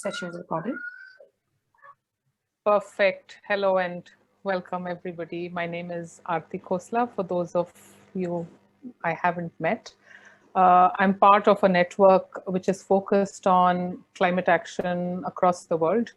Session is recorded. Perfect. Hello and welcome everybody. My name is Aarti Khosla. For those of you I haven't met, I'm part of a network which is focused on climate action across the world.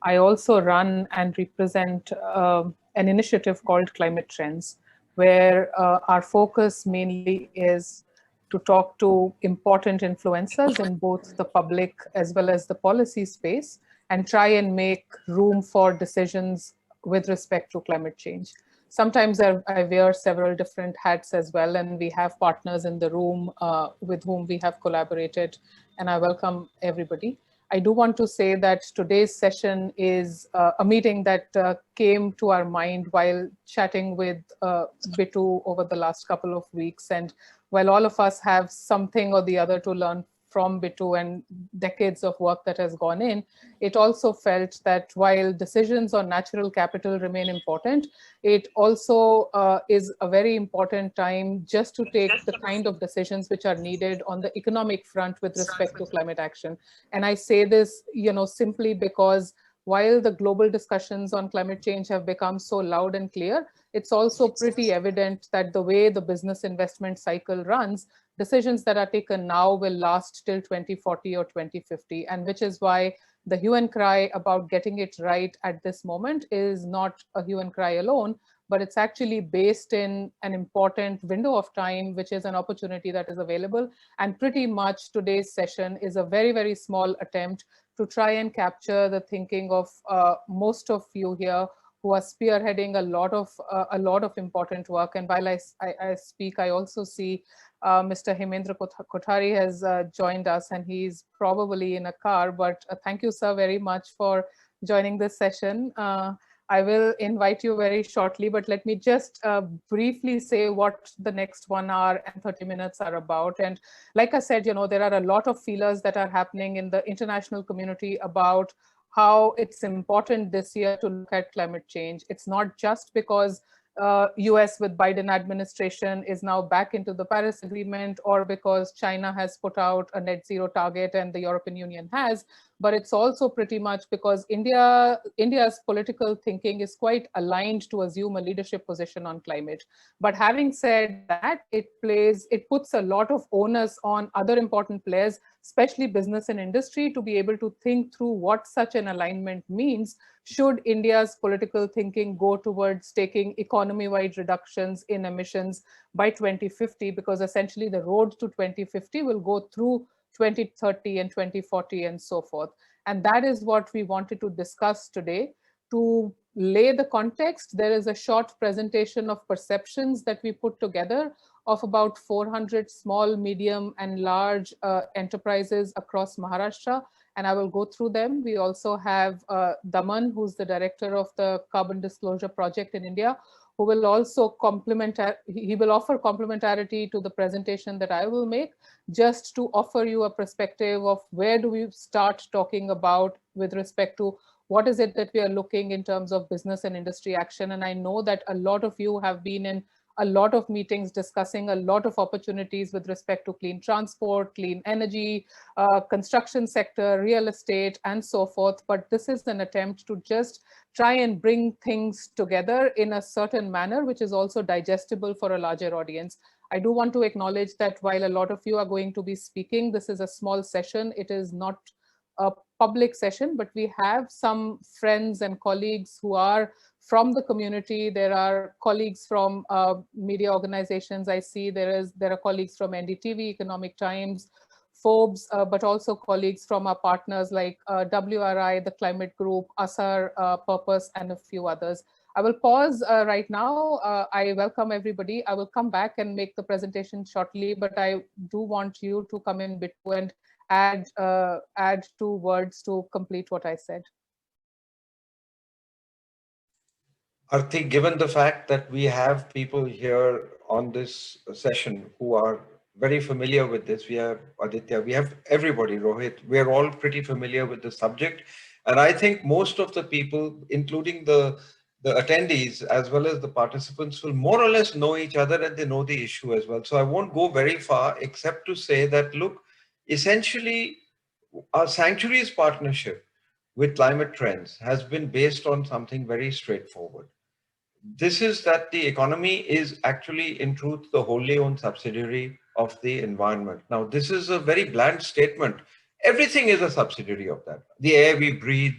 I also run and represent an initiative called Climate Trends, where our focus mainly is to talk to important influencers in both the public as well as the policy space and try and make room for decisions with respect to climate change. Sometimes I wear several different hats as well, and we have partners in the room with whom we have collaborated, and I welcome everybody. I do want to say that today's session is a meeting that came to our mind while chatting with Bitu over the last couple of weeks. And while all of us have something or the other to learn from Bitu and decades of work that has gone in, it also felt that while decisions on natural capital remain important, it also is a very important time just to take the kind of decisions which are needed on the economic front with respect to climate action. And I say this, simply because while the global discussions on climate change have become so loud and clear, it's also pretty evident that the way the business investment cycle runs, decisions that are taken now will last till 2040 or 2050, and which is why the hue and cry about getting it right at this moment is not a hue and cry alone, but it's actually based in an important window of time, which is an opportunity that is available. And pretty much today's session is a very, very small attempt to try and capture the thinking of most of you here who are spearheading a lot of important work. And while I speak, I also see Mr. Hemendra Kothari has joined us, and he's probably in a car, but thank you, sir, very much for joining this session. I will invite you very shortly, but let me just briefly say what the next 1 hour and 30 minutes are about. And like I said, there are a lot of feelers that are happening in the international community about how it's important this year to look at climate change. It's not just because US with Biden administration is now back into the Paris Agreement, or because China has put out a net zero target and the European Union has, but it's also pretty much because India's political thinking is quite aligned to assume a leadership position on climate. But having said that, it puts a lot of onus on other important players, especially business and industry, to be able to think through what such an alignment means should India's political thinking go towards taking economy-wide reductions in emissions by 2050, because essentially the road to 2050 will go through 2030 and 2040 and so forth. And that is what we wanted to discuss today. To lay the context, there is a short presentation of perceptions that we put together of about 400 small, medium, and large enterprises across Maharashtra, and I will go through them. We also have Daman, who's the director of the Carbon Disclosure Project in India, who will also he will offer complementarity to the presentation that I will make, just to offer you a perspective of where do we start talking about with respect to what is it that we are looking in terms of business and industry action. And I know that a lot of you have been in a lot of meetings discussing a lot of opportunities with respect to clean transport, clean energy, construction sector, real estate, and so forth. But this is an attempt to just try and bring things together in a certain manner, which is also digestible for a larger audience. I do want to acknowledge that while a lot of you are going to be speaking, this is a small session. It is not a public session, but we have some friends and colleagues who are from the community. There are colleagues from media organizations. I see there are colleagues from NDTV, Economic Times, Forbes, but also colleagues from our partners like WRI, the Climate Group, ASAR, Purpose, and a few others. I will pause right now. I welcome everybody. I will come back and make the presentation shortly, but I do want you to come in Bitu and add 2 words to complete what I said. Arti, given the fact that we have people here on this session who are very familiar with this, we have Aditya, we have everybody, Rohit, we're all pretty familiar with the subject. And I think most of the people, including the attendees as well as the participants, will more or less know each other and they know the issue as well. So I won't go very far except to say that, look, essentially Our Sanctuary's partnership with Climate Trends has been based on something very straightforward. This is that the economy is actually, in truth, the wholly owned subsidiary of the environment. Now, this is a very bland statement. Everything is a subsidiary of that. The air we breathe,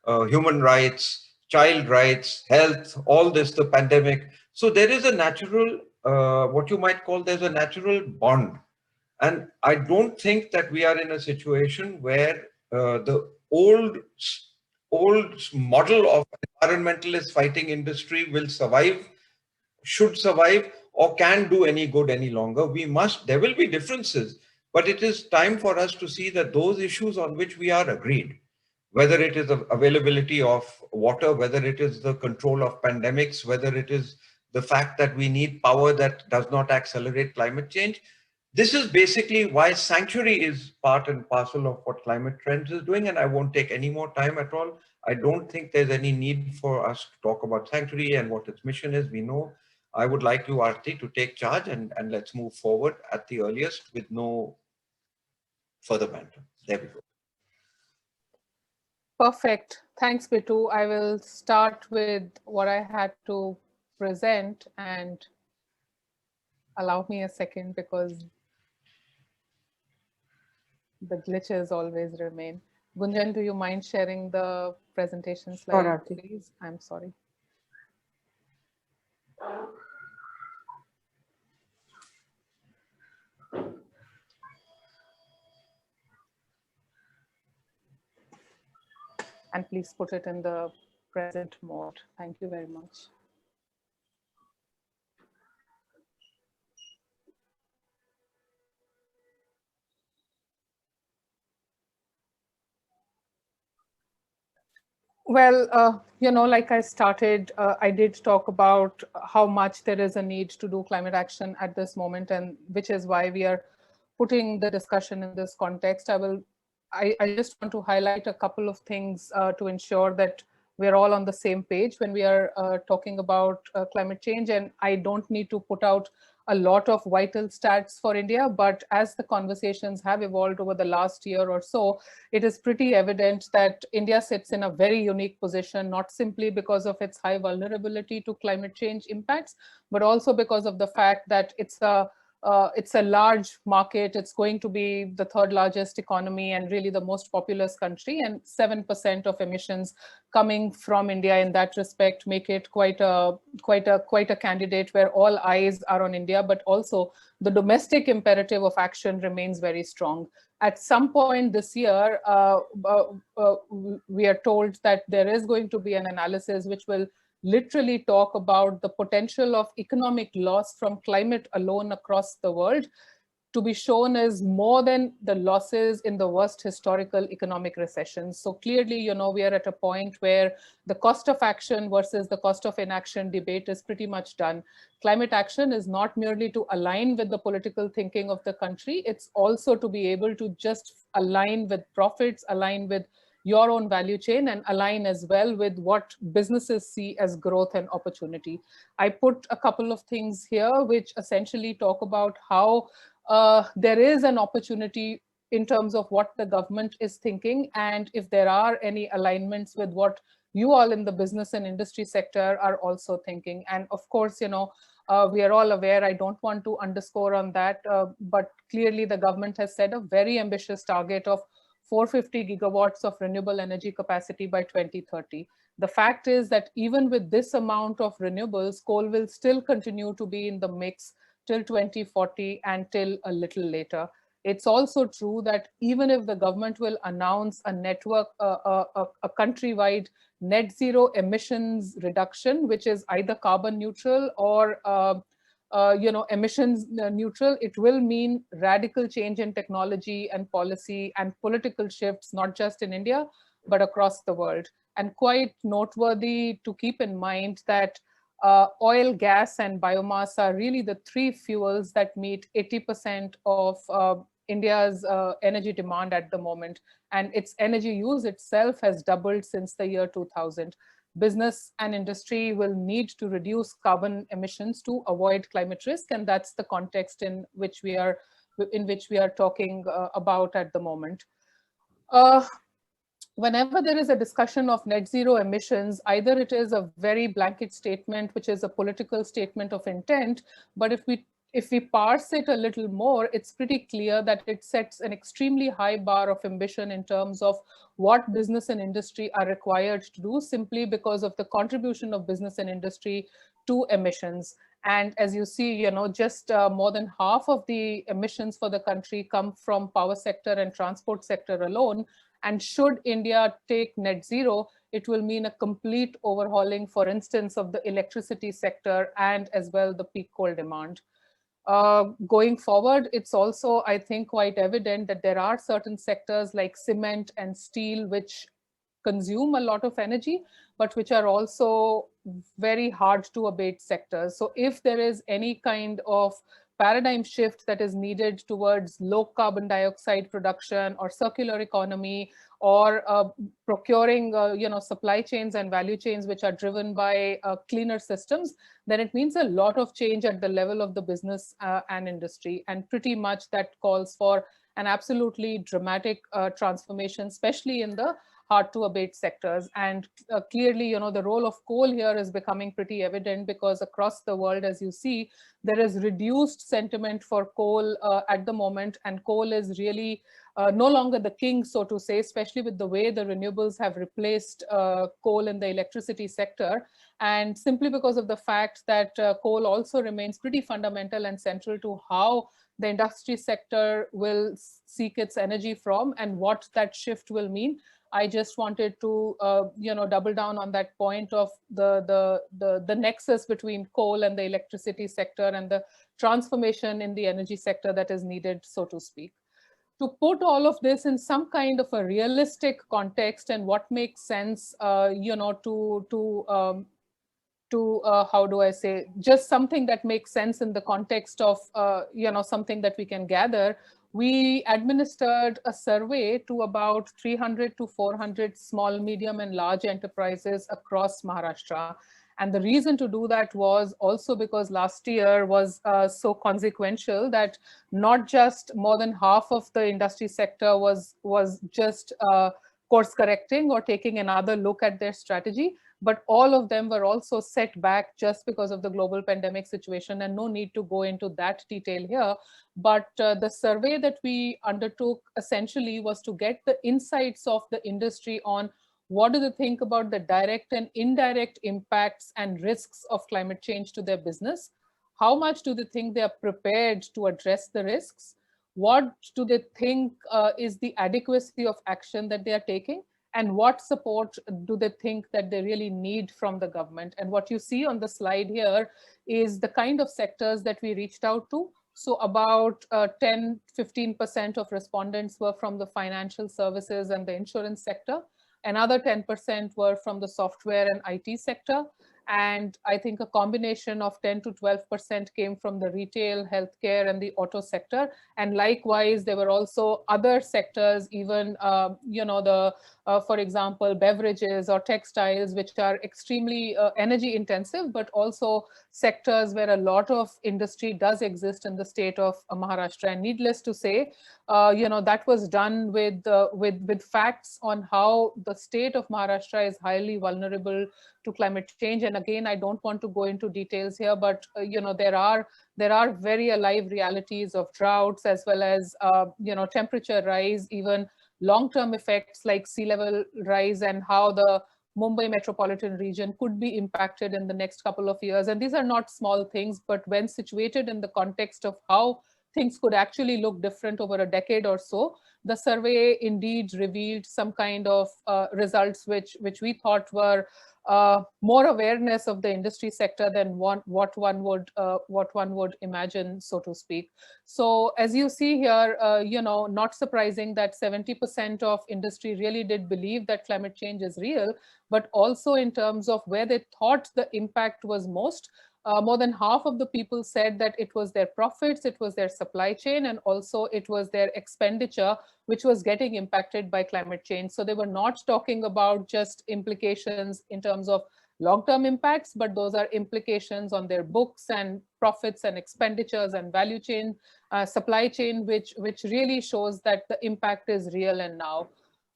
human rights, child rights, health, all this, the pandemic. So there is a natural, what you might call, there's a natural bond. And I don't think that we are in a situation where the old model of environmentalist fighting industry will survive, should survive, or can do any good any longer. There will be differences, but it is time for us to see that those issues on which we are agreed, whether it is the availability of water, whether it is the control of pandemics, whether it is the fact that we need power that does not accelerate climate change. This is basically why Sanctuary is part and parcel of what Climate Trends is doing, and I won't take any more time at all. I don't think there's any need for us to talk about Sanctuary and what its mission is. We know. I would like you, Aarti, to take charge and let's move forward at the earliest with no further banter. There we go. Perfect. Thanks, Bitu. I will start with what I had to present, and allow me a second because the glitches always remain. Gunjan, do you mind sharing the presentation slide, please? I'm sorry. And please put it in the present mode. Thank you very much. Well, like I started, I did talk about how much there is a need to do climate action at this moment, and which is why we are putting the discussion in this context. I just want to highlight a couple of things to ensure that we're all on the same page when we are talking about climate change. And I don't need to put out a lot of vital stats for India, but as the conversations have evolved over the last year or so, it is pretty evident that India sits in a very unique position, not simply because of its high vulnerability to climate change impacts, but also because of the fact that it's a large market. It's going to be the third largest economy and really the most populous country, and 7% of emissions coming from India in that respect make it quite a candidate where all eyes are on India, but also the domestic imperative of action remains very strong. At some point this year, we are told that there is going to be an analysis which will literally talk about the potential of economic loss from climate alone across the world to be shown as more than the losses in the worst historical economic recessions. So clearly, we are at a point where the cost of action versus the cost of inaction debate is pretty much done. Climate action is not merely to align with the political thinking of the country, it's also to be able to just align with profits, align with your own value chain, and align as well with what businesses see as growth and opportunity. I put a couple of things here which essentially talk about how there is an opportunity in terms of what the government is thinking, and if there are any alignments with what you all in the business and industry sector are also thinking. And of course, we are all aware, I don't want to underscore on that, but clearly the government has set a very ambitious target of 450 gigawatts of renewable energy capacity by 2030. The fact is that even with this amount of renewables, coal will still continue to be in the mix till 2040 and till a little later. It's also true that even if the government will announce a network, a countrywide net zero emissions reduction, which is either carbon neutral or emissions neutral, it will mean radical change in technology and policy and political shifts, not just in India, but across the world. And quite noteworthy to keep in mind that oil, gas, and biomass are really the three fuels that meet 80% of India's energy demand at the moment. And its energy use itself has doubled since the year 2000. Business and industry will need to reduce carbon emissions to avoid climate risk, and that's the context in which we are talking about at the moment. Uh, Whenever there is a discussion of net zero emissions, either it is a very blanket statement, which is a political statement of intent, but if we parse it a little more, it's pretty clear that it sets an extremely high bar of ambition in terms of what business and industry are required to do, simply because of the contribution of business and industry to emissions. And as you see, just more than half of the emissions for the country come from power sector and transport sector alone. And should India take net zero, it will mean a complete overhauling, for instance, of the electricity sector and as well the peak coal demand. Going forward, it's also, I think, quite evident that there are certain sectors like cement and steel, which consume a lot of energy, but which are also very hard to abate sectors. So if there is any kind of paradigm shift that is needed towards low carbon dioxide production or circular economy, or procuring supply chains and value chains which are driven by cleaner systems, then it means a lot of change at the level of the business and industry. And pretty much that calls for an absolutely dramatic transformation, especially in the hard to abate sectors. And clearly, the role of coal here is becoming pretty evident, because across the world, as you see, there is reduced sentiment for coal at the moment, and coal is really no longer the king, so to say, especially with the way the renewables have replaced coal in the electricity sector. And simply because of the fact that coal also remains pretty fundamental and central to how the industry sector will seek its energy from and what that shift will mean. I just wanted to, double down on that point of the nexus between coal and the electricity sector and the transformation in the energy sector that is needed, so to speak. To put all of this in some kind of a realistic context and what makes sense, how do I say, just something that makes sense in the context of, something that we can gather. We administered a survey to about 300 to 400 small, medium, and large enterprises across Maharashtra. And the reason to do that was also because last year was so consequential that not just more than half of the industry sector was just course correcting or taking another look at their strategy, but all of them were also set back just because of the global pandemic situation, and no need to go into that detail here. But the survey that we undertook essentially was to get the insights of the industry on what do they think about the direct and indirect impacts and risks of climate change to their business. How much do they think they are prepared to address the risks? What do they think is the adequacy of action that they are taking? And what support do they think that they really need from the government? And what you see on the slide here is the kind of sectors that we reached out to. So about 10-15% of respondents were from the financial services and the insurance sector. Another 10% were from the software and IT sector. And I think a combination of 10 to 12% came from the retail, healthcare, and the auto sector. And likewise, there were also other sectors, even, for example, beverages or textiles, which are extremely energy intensive, but also sectors where a lot of industry does exist in the state of Maharashtra. And needless to say, that was done with facts on how the state of Maharashtra is highly vulnerable to climate change. And again, I don't want to go into details here, but there are very alive realities of droughts, as well as temperature rise, even long-term effects like sea level rise, and how the Mumbai metropolitan region could be impacted in the next couple of years. And these are not small things, but when situated in the context of how things could actually look different over a decade or so, the survey indeed revealed some kind of results which we thought were more awareness of the industry sector than what one would imagine, so to speak. So as you see here, not surprising that 70% of industry really did believe that climate change is real, but also in terms of where they thought the impact was most. More than half of the people said that it was their profits, it was their supply chain, and also it was their expenditure, which was getting impacted by climate change. So they were not talking about just implications in terms of long-term impacts, but those are implications on their books and profits and expenditures and value chain, supply chain, which really shows that the impact is real and now.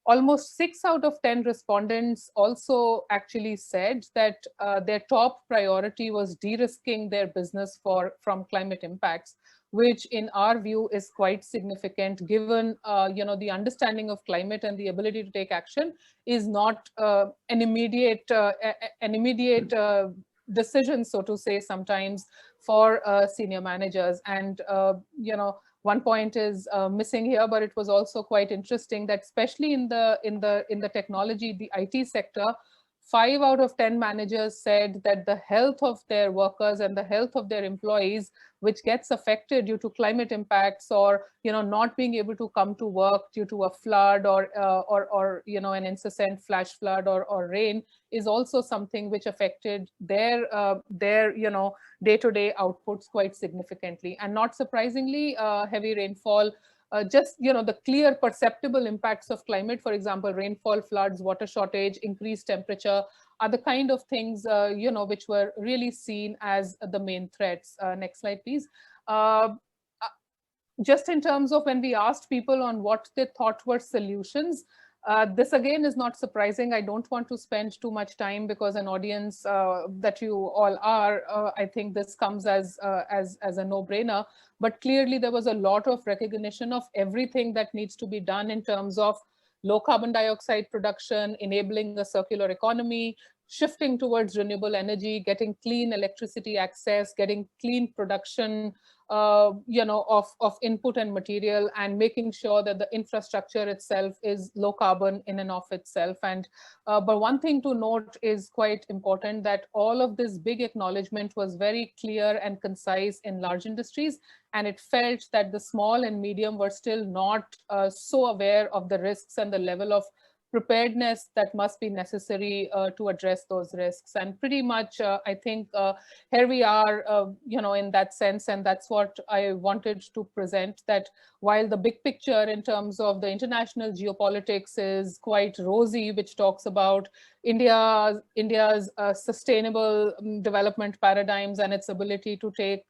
almost 6 out of 10 respondents also actually said that their top priority was de-risking their business from climate impacts, which in our view is quite significant given the understanding of climate and the ability to take action is not an immediate decision, so to say, sometimes for senior managers. And one point is missing here, but it was also quite interesting that especially in the technology, the IT sector, 5 out of 10 managers said that the health of their workers and the health of their employees, which gets affected due to climate impacts or not being able to come to work due to a flood or an incessant flash flood or rain, is also something which affected their day-to-day outputs quite significantly. And not surprisingly, heavy rainfall, just the clear perceptible impacts of climate, for example, rainfall, floods, water shortage, increased temperature, are the kind of things which were really seen as the main threats. Next slide, please. Just in terms of when we asked people on what they thought were solutions, this again is not surprising. I don't want to spend too much time because an audience that you all are, I think this comes as a no-brainer. But clearly there was a lot of recognition of everything that needs to be done in terms of low carbon dioxide production, enabling a circular economy, shifting towards renewable energy, getting clean electricity access, getting clean production of input and material, and making sure that the infrastructure itself is low carbon in and of itself. And but one thing to note is quite important, that all of this big acknowledgement was very clear and concise in large industries, and it felt that the small and medium were still not so aware of the risks and the level of preparedness that must be necessary to address those risks. And pretty much, I think here we are, in that sense, and that's what I wanted to present, that while the big picture in terms of the international geopolitics is quite rosy, which talks about India's sustainable development paradigms and its ability to take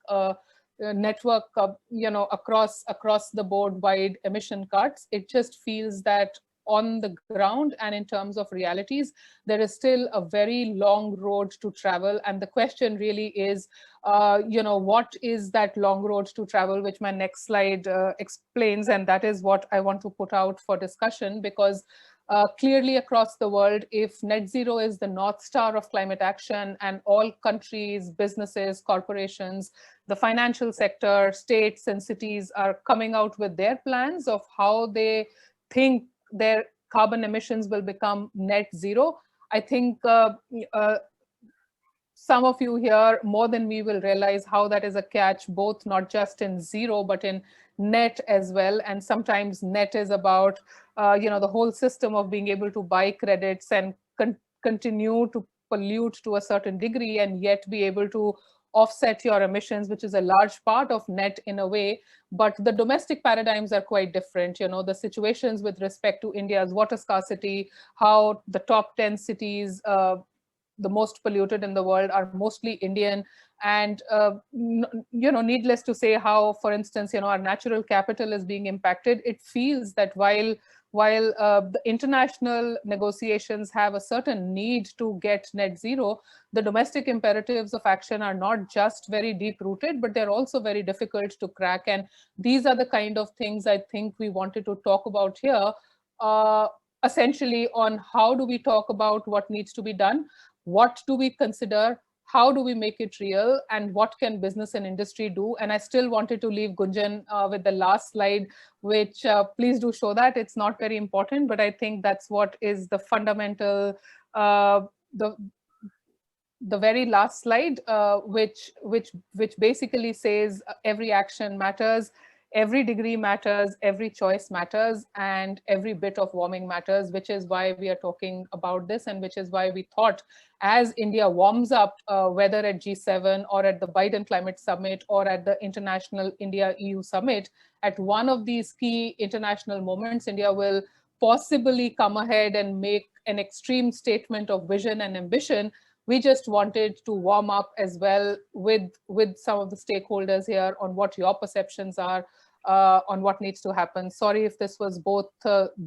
network, across the board wide emission cuts, it just feels that on the ground and in terms of realities, there is still a very long road to travel. And the question really is, what is that long road to travel, which my next slide explains. And that is what I want to put out for discussion, because clearly across the world, if net zero is the North Star of climate action and all countries, businesses, corporations, the financial sector, states and cities are coming out with their plans of how they think their carbon emissions will become net zero, I think some of you here more than me will realize how that is a catch, both not just in zero, but in net as well. And sometimes net is about, the whole system of being able to buy credits and continue to pollute to a certain degree and yet be able to offset your emissions, which is a large part of net in a way. But the domestic paradigms are quite different. The situations with respect to India's water scarcity, how the top 10 cities, the most polluted in the world, are mostly Indian. And, needless to say how, for instance, our natural capital is being impacted. It feels that while the international negotiations have a certain need to get net zero, the domestic imperatives of action are not just very deep rooted, but they're also very difficult to crack. And these are the kind of things I think we wanted to talk about here, essentially on how do we talk about what needs to be done, what do we consider, how do we make it real, and what can business and industry do. And I still wanted to leave Gunjan with the last slide, which please do show that. It's not very important, but I think that's what is the fundamental, the very last slide, which basically says every action matters, every degree matters, every choice matters, and every bit of warming matters, which is why we are talking about this, and which is why we thought, as India warms up, whether at G7 or at the Biden Climate Summit or at the International India-EU Summit, at one of these key international moments, India will possibly come ahead and make an extreme statement of vision and ambition. We just wanted to warm up as well with some of the stakeholders here on what your perceptions are. on what needs to happen. Sorry if this was both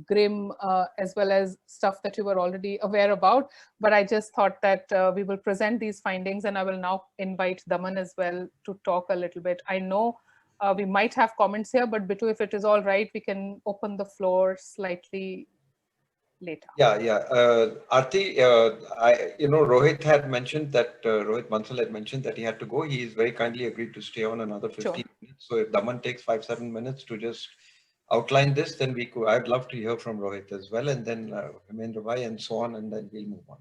grim as well as stuff that you were already aware about, but I just thought that we will present these findings, and I will now invite Daman as well to talk a little bit. I know we might have comments here, but Bitu, if it is all right, we can open the floor slightly later. Yeah. Arti, Rohit had mentioned that, Rohit Bansal had mentioned that he had to go. He's very kindly agreed to stay on another 15 minutes. So if Daman takes 5-7 minutes to just outline this, then I'd love to hear from Rohit as well, and then Hemendra Bhai and so on, and then we'll move on.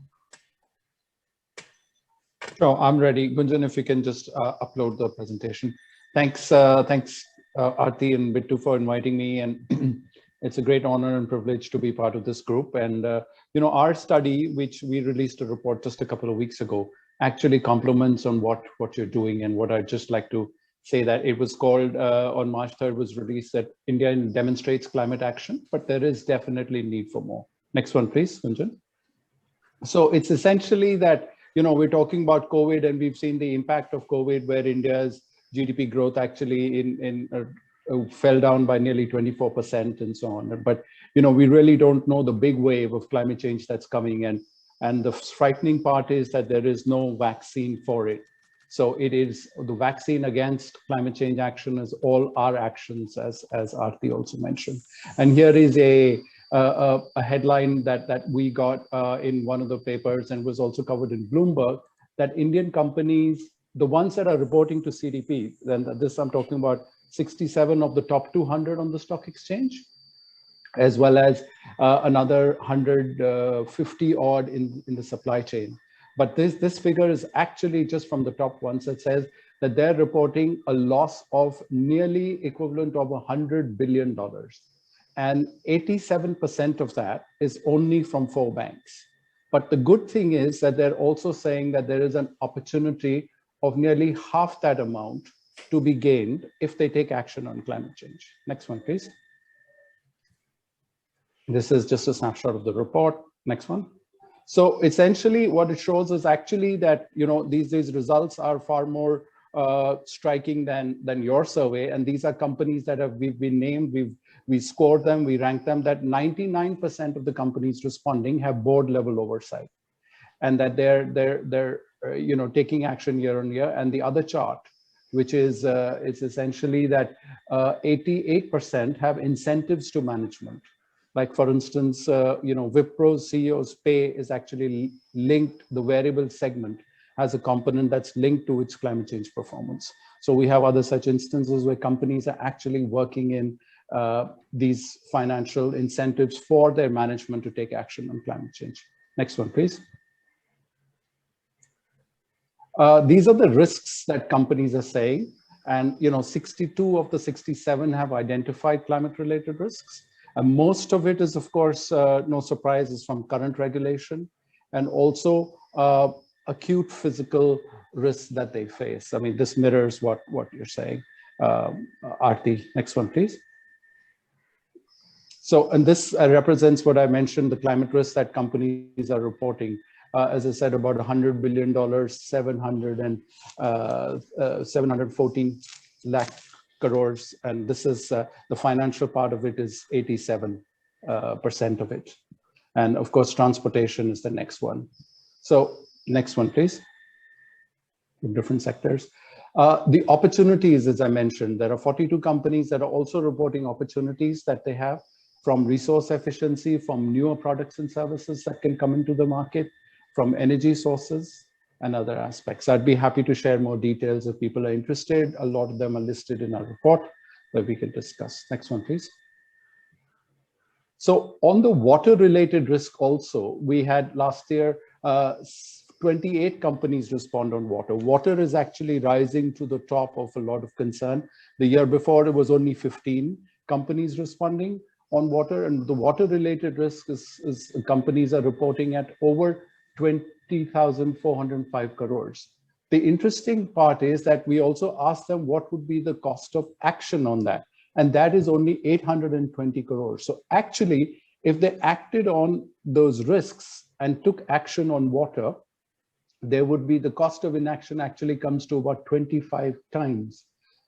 Sure, I'm ready. Gunjan, if you can just upload the presentation. Thanks, Arti and Bittu for inviting me, and it's a great honor and privilege to be part of this group. And our study, which we released a report just a couple of weeks ago, actually complements on what you're doing. And what I'd just like to say that it was called on March 3rd was released that India demonstrates climate action, but there is definitely need for more. Next one, please, Gunjan. So it's essentially that we're talking about COVID, and we've seen the impact of COVID, where India's GDP growth actually fell down by nearly 24% and so on. But we really don't know the big wave of climate change that's coming, and the frightening part is that there is no vaccine for it. So it is the vaccine against climate change action is all our actions, as Arti also mentioned. And here is a headline that we got in one of the papers, and was also covered in Bloomberg, that Indian companies, the ones that are reporting to CDP, then this I'm talking about 67 of the top 200 on the stock exchange, as well as another 150 odd in the supply chain. But this figure is actually just from the top ones that says that they're reporting a loss of nearly equivalent of $100 billion. And 87% of that is only from 4 banks. But the good thing is that they're also saying that there is an opportunity of nearly half that amount to be gained if they take action on climate change. Next one, please. This is just a snapshot of the report. Next one. So essentially what it shows is actually that, these results are far more striking than your survey. And these are companies that we've been named, we scored them, we ranked them, that 99% of the companies responding have board level oversight, and that they're taking action year on year. And the other chart, which is it's essentially that 88% have incentives to management. Like for instance, Wipro's CEO's pay is actually linked, the variable segment has a component that's linked to its climate change performance. So we have other such instances where companies are actually working in these financial incentives for their management to take action on climate change. Next one, please. These are the risks that companies are saying, and 62 of the 67 have identified climate-related risks. And most of it is, of course, no surprise, is from current regulation, and also acute physical risks that they face. I mean, this mirrors what you're saying. Arti, next one, please. So, and this represents what I mentioned, the climate risks that companies are reporting. As I said, about $100 billion, 714 lakh crores, and this is the financial part of it is 87% of it. And of course, transportation is the next one. So next one, please. Different sectors. The opportunities, as I mentioned, there are 42 companies that are also reporting opportunities that they have, from resource efficiency, from newer products and services that can come into the market, from energy sources and other aspects. I'd be happy to share more details if people are interested. A lot of them are listed in our report that we can discuss. Next one, please. So on the water-related risk also, we had last year 28 companies respond on water. Water is actually rising to the top of a lot of concern. The year before, it was only 15 companies responding on water, and the water-related risk is companies are reporting at over 20,405 crores. The interesting part is that we also asked them what would be the cost of action on that, and that is only 820 crores. So actually, if they acted on those risks and took action on water, there would be the cost of inaction actually comes to about 25 times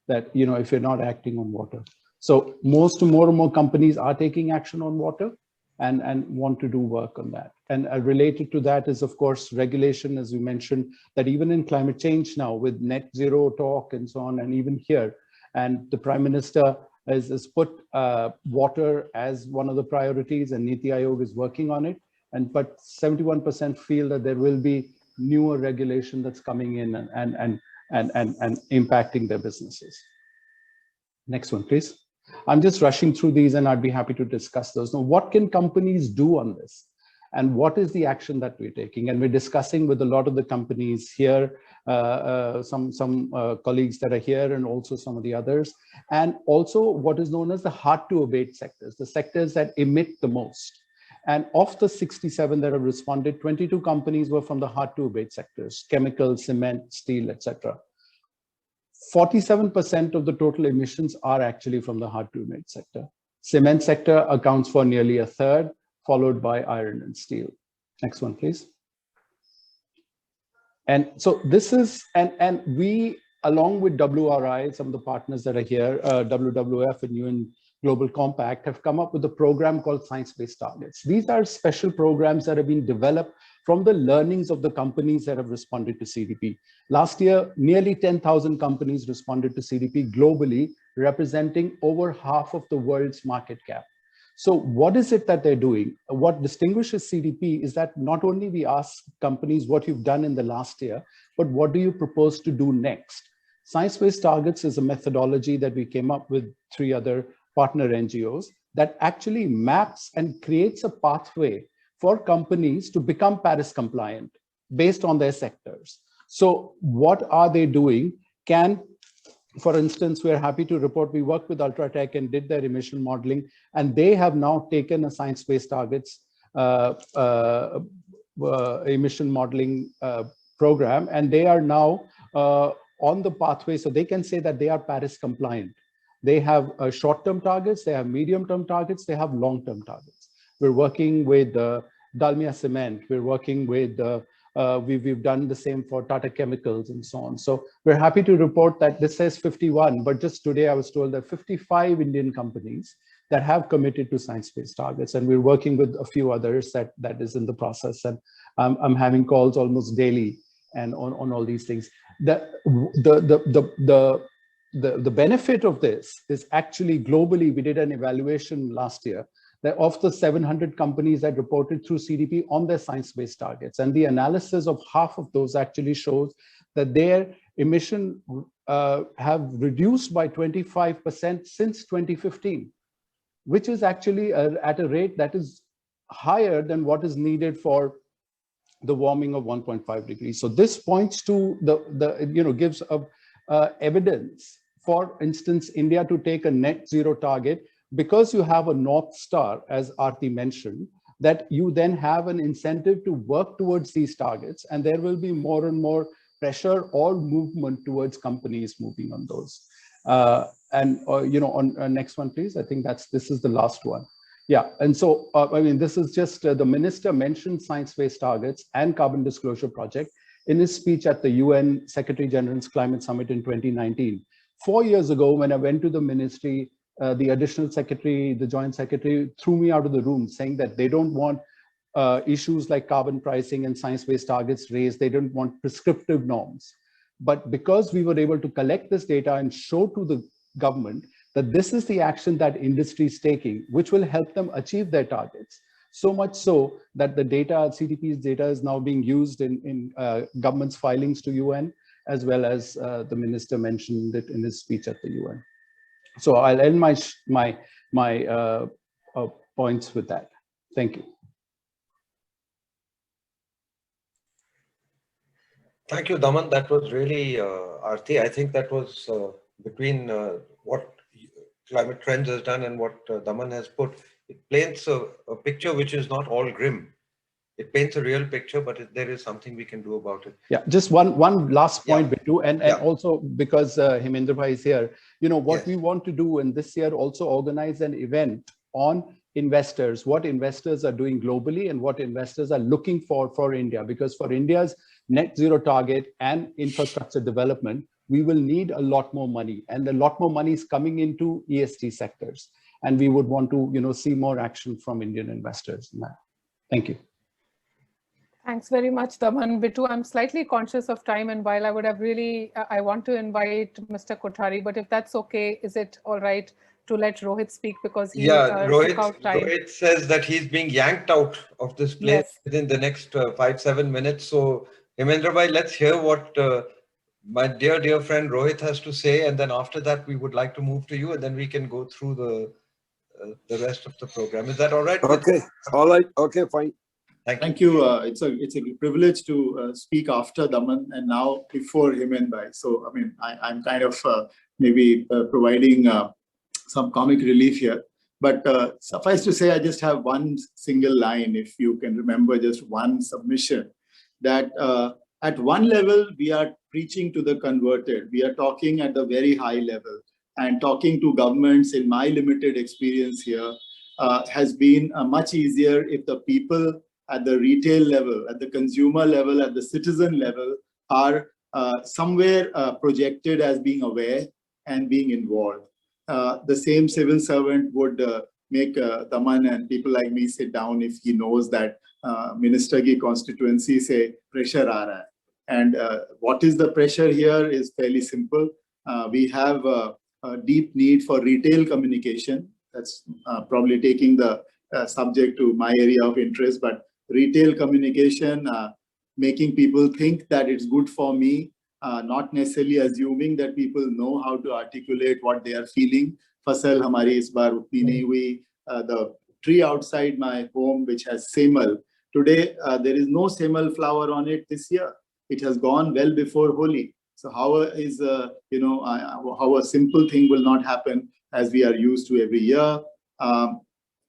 that, if you're not acting on water. So more and more companies are taking action on water and want to do work on that. And related to that is, of course, regulation, as you mentioned, that even in climate change now with net zero talk and so on, and even here, and the Prime Minister has put water as one of the priorities, and Niti Aayog is working on it. But 71% feel that there will be newer regulation that's coming in and impacting their businesses. Next one, please. I'm just rushing through these and I'd be happy to discuss those. Now, what can companies do on this? And what is the action that we're taking? And we're discussing with a lot of the companies here, some colleagues that are here and also some of the others. And also what is known as the hard to abate sectors, the sectors that emit the most. And of the 67 that have responded, 22 companies were from the hard to abate sectors, chemical, cement, steel, etc. 47% of the total emissions are actually from the hard to abate sector. Cement sector accounts for nearly a third, followed by iron and steel. Next one, please. And so this is, and we, along with WRI, some of the partners that are here, WWF and UN Global Compact, have come up with a program called Science-Based Targets. These are special programs that have been developed from the learnings of the companies that have responded to CDP. Last year, nearly 10,000 companies responded to CDP globally, representing over half of the world's market cap. So what is it that they're doing? What distinguishes CDP is that not only we ask companies what you've done in the last year, but what do you propose to do next? Science-Based Targets is a methodology that we came up with 3 other partner NGOs that actually maps and creates a pathway for companies to become Paris compliant based on their sectors. So what are they doing? For instance, we're happy to report we worked with Ultratech and did their emission modeling, and they have now taken a Science-Based Targets emission modeling program, and they are now on the pathway, so they can say that they are Paris compliant. They have short-term targets, they have medium-term targets, they have long-term targets. We're working with Dalmia Cement, we're working with we've done the same for Tata Chemicals and so on. So we're happy to report that this says 51, but just today I was told that 55 Indian companies that have committed to science-based targets, and we're working with a few others that is in the process. And I'm having calls almost daily and on all these things. The benefit of this is actually globally, we did an evaluation last year that of the 700 companies that reported through CDP on their science-based targets, and the analysis of half of those actually shows that their emission have reduced by 25% since 2015, which is actually at a rate that is higher than what is needed for the warming of 1.5 degrees. So this points to gives evidence, for instance, India to take a net zero target, because you have a North Star, as Aarti mentioned, that you then have an incentive to work towards these targets, and there will be more and more pressure or movement towards companies moving on those. Next one, please. I think this is the last one. Yeah, and so, this is just, the minister mentioned science-based targets and carbon disclosure project in his speech at the UN Secretary General's Climate Summit in 2019. 4 years ago, when I went to the ministry, the additional secretary, the joint secretary threw me out of the room saying that they don't want issues like carbon pricing and science-based targets raised. They don't want prescriptive norms. But because we were able to collect this data and show to the government that this is the action that industry is taking, which will help them achieve their targets. So much so that the data, CDP's data, is now being used in government's filings to UN, as well as the minister mentioned it in his speech at the UN. So I'll end my points with that. Thank you. Thank you, Daman. That was really, Aarti, I think that was between what Climate Trends has done and what Daman has put. It paints a picture which is not all grim. It paints a real picture, but there is something we can do about it. Yeah, just one last point, Bittu, and also because Hemendra Bhai is here, what we want to do, and this year also organize an event on investors, what investors are doing globally and what investors are looking for India. Because for India's net zero target and infrastructure development, we will need a lot more money, and a lot more money is coming into ESG sectors. And we would want to, see more action from Indian investors in that. Thank you. Thanks very much, Daman. Bittu, I'm slightly conscious of time, and while I would have really, I want to invite Mr. Kothari, but if that's okay, is it all right to let Rohit speak, because he took out time? Rohit says that he's being yanked out of this place within the next 5-7 minutes. So, Hemendra bhai, let's hear what my dear friend Rohit has to say, and then after that we would like to move to you, and then we can go through the rest of the program. Is that all right? Okay, all right. Okay, fine. Thank you. It's a privilege to speak after Daman and now before Hemendra bhai. So, I mean, I'm kind of maybe providing some comic relief here. But suffice to say, I just have one single line, if you can remember just one submission, that at one level, we are preaching to the converted. We are talking at the very high level, and talking to governments, in my limited experience here, has been much easier if the people at the retail level, at the consumer level, at the citizen level are somewhere projected as being aware and being involved. The same civil servant would make Daman and people like me sit down if he knows that minister ki constituency se pressure aa raha hai. And what is the pressure here is fairly simple. We have a deep need for retail communication. That's probably taking the subject to my area of interest, but retail communication, making people think that it's good for me, not necessarily assuming that people know how to articulate what they are feeling. Fasal hamari is baar utni nahi hui. The tree outside my home, which has semal, today there is no semal flower on it this year. It has gone well before Holi. So how is how a simple thing will not happen as we are used to every year?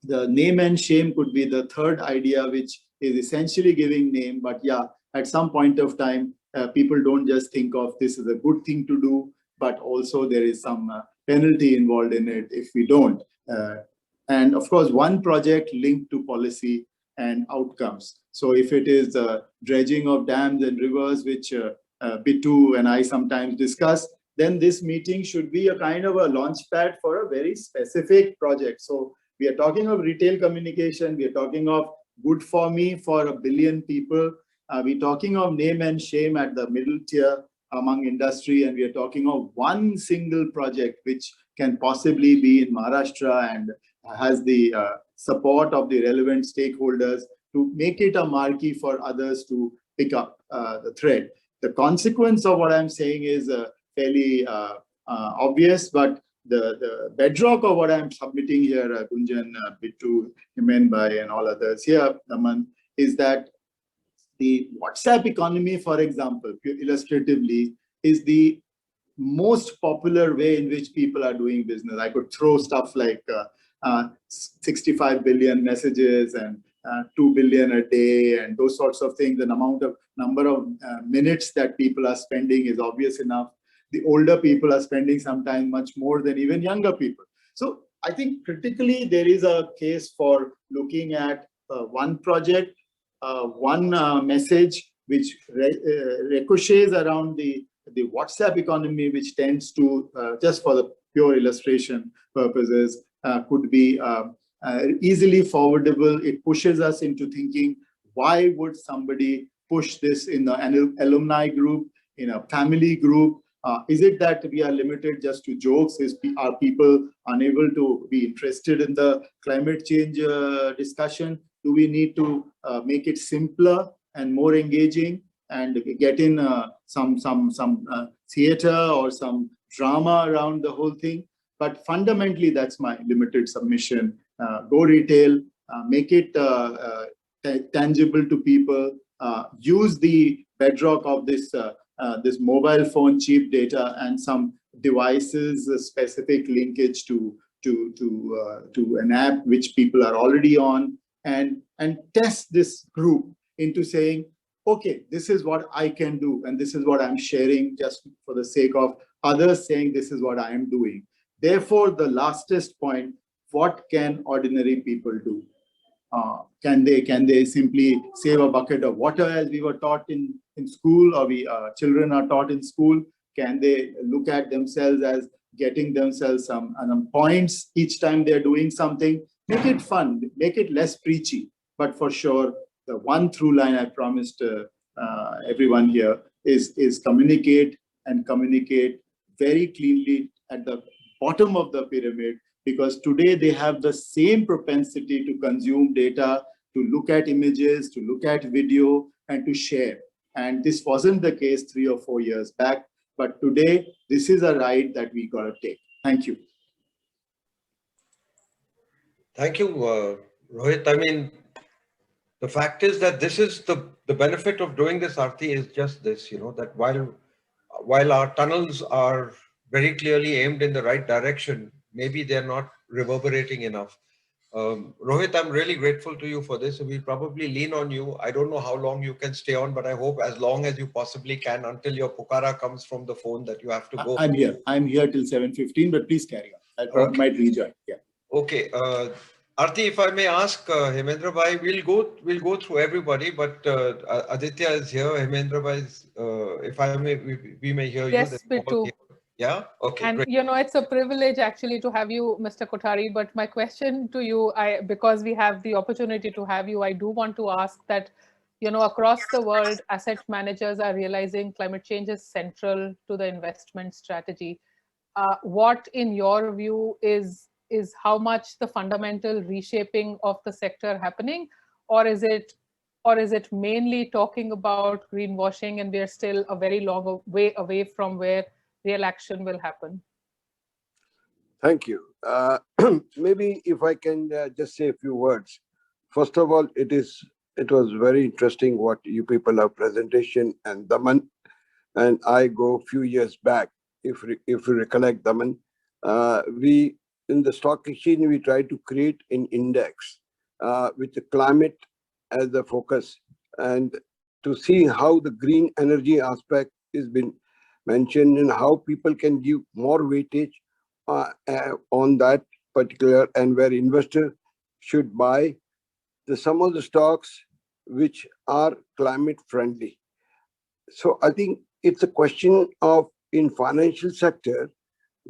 The name and shame could be the third idea, which is essentially giving name. But yeah, at some point of time, people don't just think of this as a good thing to do, but also there is some penalty involved in it if we don't. And of course, one project linked to policy and outcomes. So if it is dredging of dams and rivers, which Bittu and I sometimes discuss, then this meeting should be a kind of a launch pad for a very specific project. So we are talking of retail communication. We are talking of good for me for 1 billion people. We're talking of name and shame at the middle tier among industry. And we are talking of one single project which can possibly be in Maharashtra and has the support of the relevant stakeholders to make it a marquee for others to pick up the thread. The consequence of what I'm saying is fairly obvious, but the bedrock of what I'm submitting here, Gunjan, Bittu, Hemendra bhai, and all others here, Daman, is that the WhatsApp economy, for example, illustratively, is the most popular way in which people are doing business. I could throw stuff like 65 billion messages and 2 billion a day and those sorts of things. The number of minutes that people are spending is obvious enough. The older people are spending sometimes much more than even younger people. So I think critically there is a case for looking at one project, one message which ricochets around the WhatsApp economy, which tends to, just for the pure illustration purposes, could be easily forwardable. It pushes us into thinking, why would somebody push this in an alumni group, in a family group? Is it that we are limited just to jokes? Are people unable to be interested in the climate change discussion? Do we need to make it simpler and more engaging and get in some theater or some drama around the whole thing? But fundamentally, that's my limited submission. Go retail, make it tangible to people, use the bedrock of this this mobile phone cheap data and some devices specific linkage to an app which people are already on, and test this group into saying, okay, this is what I can do and this is what I'm sharing just for the sake of others saying this is what I am doing. Therefore, the lastest point, what can ordinary people do? Can they simply save a bucket of water as we were taught in school, or children are taught in school? Can they look at themselves as getting themselves some points each time they're doing something? Make it fun, make it less preachy. But for sure, the one through line I promised everyone here is communicate, and communicate very cleanly at the bottom of the pyramid, because today they have the same propensity to consume data, to look at images, to look at video, and to share. And this wasn't the case 3 or 4 years back, but today this is a ride that we got to take. Thank you. Thank you, Rohit. I mean, the fact is that this is the benefit of doing this, Aarti, is just this, that while our tunnels are very clearly aimed in the right direction, maybe they're not reverberating enough. Rohit, I'm really grateful to you for this. We'll probably lean on you. I don't know how long you can stay on, but I hope as long as you possibly can, until your pukara comes from the phone that you have to go. I'm here till 7:15, but please carry on. I might rejoin. Yeah. Okay. Aarti, if I may ask Hemendra Bhai, we'll go through everybody, but Aditya is here. Hemendra Bhai is, if I may, we may hear yes, you. Yes, Bittu. Yeah. Okay. And great. it's a privilege actually to have you, Mr. Kothari. But my question to you, because we have the opportunity to have you, I do want to ask that, across the world, asset managers are realizing climate change is central to the investment strategy. What, in your view, is how much the fundamental reshaping of the sector happening, or is it mainly talking about greenwashing, and we're still a very long way away from where real action will happen? Thank you. Maybe if I can just say a few words. First of all, it was very interesting what you people have presentation, and Daman and I go a few years back. If you recollect, Daman, we in the stock exchange we try to create an index with the climate as the focus, and to see how the green energy aspect is been mentioned and how people can give more weightage on that particular, and where investors should buy some of the stocks which are climate friendly. So I think it's a question of, in financial sector,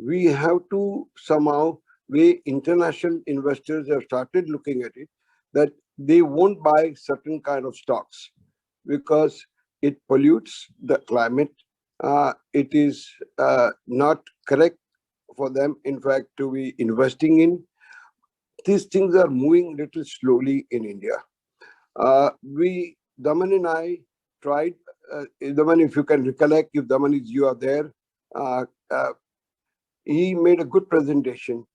we have to somehow, way international investors have started looking at it, that they won't buy certain kind of stocks because it pollutes the climate. It is not correct for them, in fact, to be investing in. These things are moving little slowly in India. Daman and I tried, Daman, if you can recollect, if Daman is you are there, he made a good presentation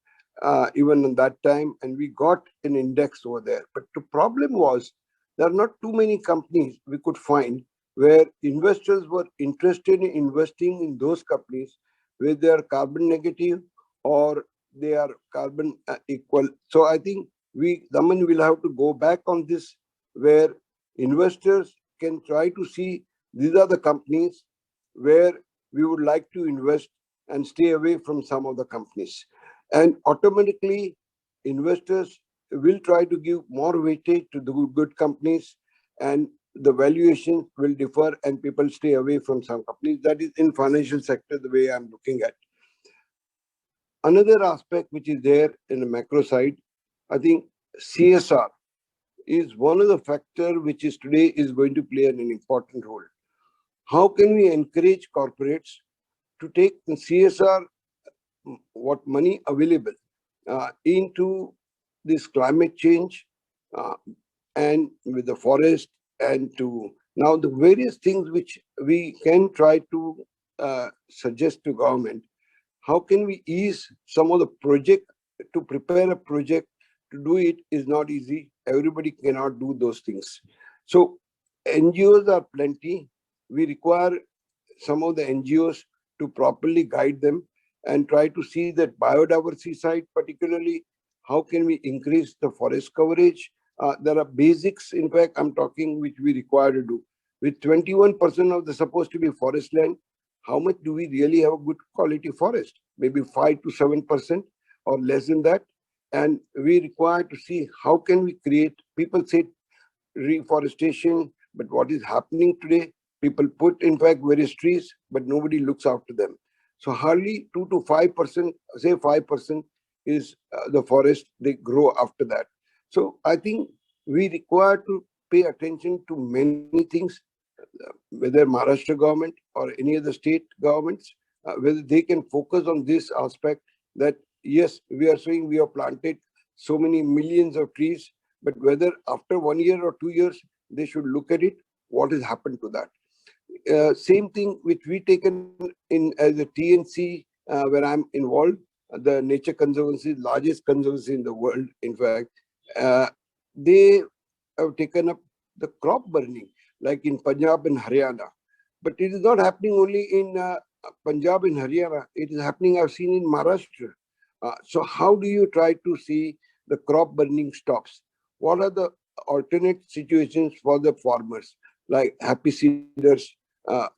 even in that time, and we got an index over there. But the problem was, there are not too many companies we could find where investors were interested in investing in those companies where they are carbon negative or they are carbon equal. So I think Daman will have to go back on this, where investors can try to see these are the companies where we would like to invest and stay away from some of the companies. And automatically, investors will try to give more weightage to the good companies, and the valuation will differ and people stay away from some companies. That is in financial sector, the way I'm looking at. Another aspect which is there in the macro side, I think CSR is one of the factors which is today is going to play an important role. How can we encourage corporates to take the CSR, what money available into this climate change and with the forest, and to now the various things which we can try to suggest to government. How can we ease some of the project? To prepare a project, to do it is not easy. Everybody cannot do those things. So NGOs are plenty. We require some of the NGOs to properly guide them and try to see that biodiversity side, particularly, how can we increase the forest coverage? There are basics, in fact, I'm talking, which we require to do. With 21% of the supposed to be forest land, how much do we really have a good quality forest? Maybe 5 to 7% or less than that. And we require to see how can we create, people say reforestation, but what is happening today, people put in fact various trees, but nobody looks after them. So hardly 2 to 5%, say 5% is the forest they grow after that. So I think we require to pay attention to many things, whether Maharashtra government or any other state governments, whether they can focus on this aspect that yes, we are saying we have planted so many millions of trees, but whether after 1 year or 2 years, they should look at it, what has happened to that. Same thing which we taken in as a TNC, where I'm involved, the Nature Conservancy, largest conservancy in the world, in fact, they have taken up the crop burning, like in Punjab and Haryana. But it is not happening only in Punjab and Haryana, it is happening, I've seen in Maharashtra. So how do you try to see the crop burning stops? What are the alternate situations for the farmers, like happy seeders?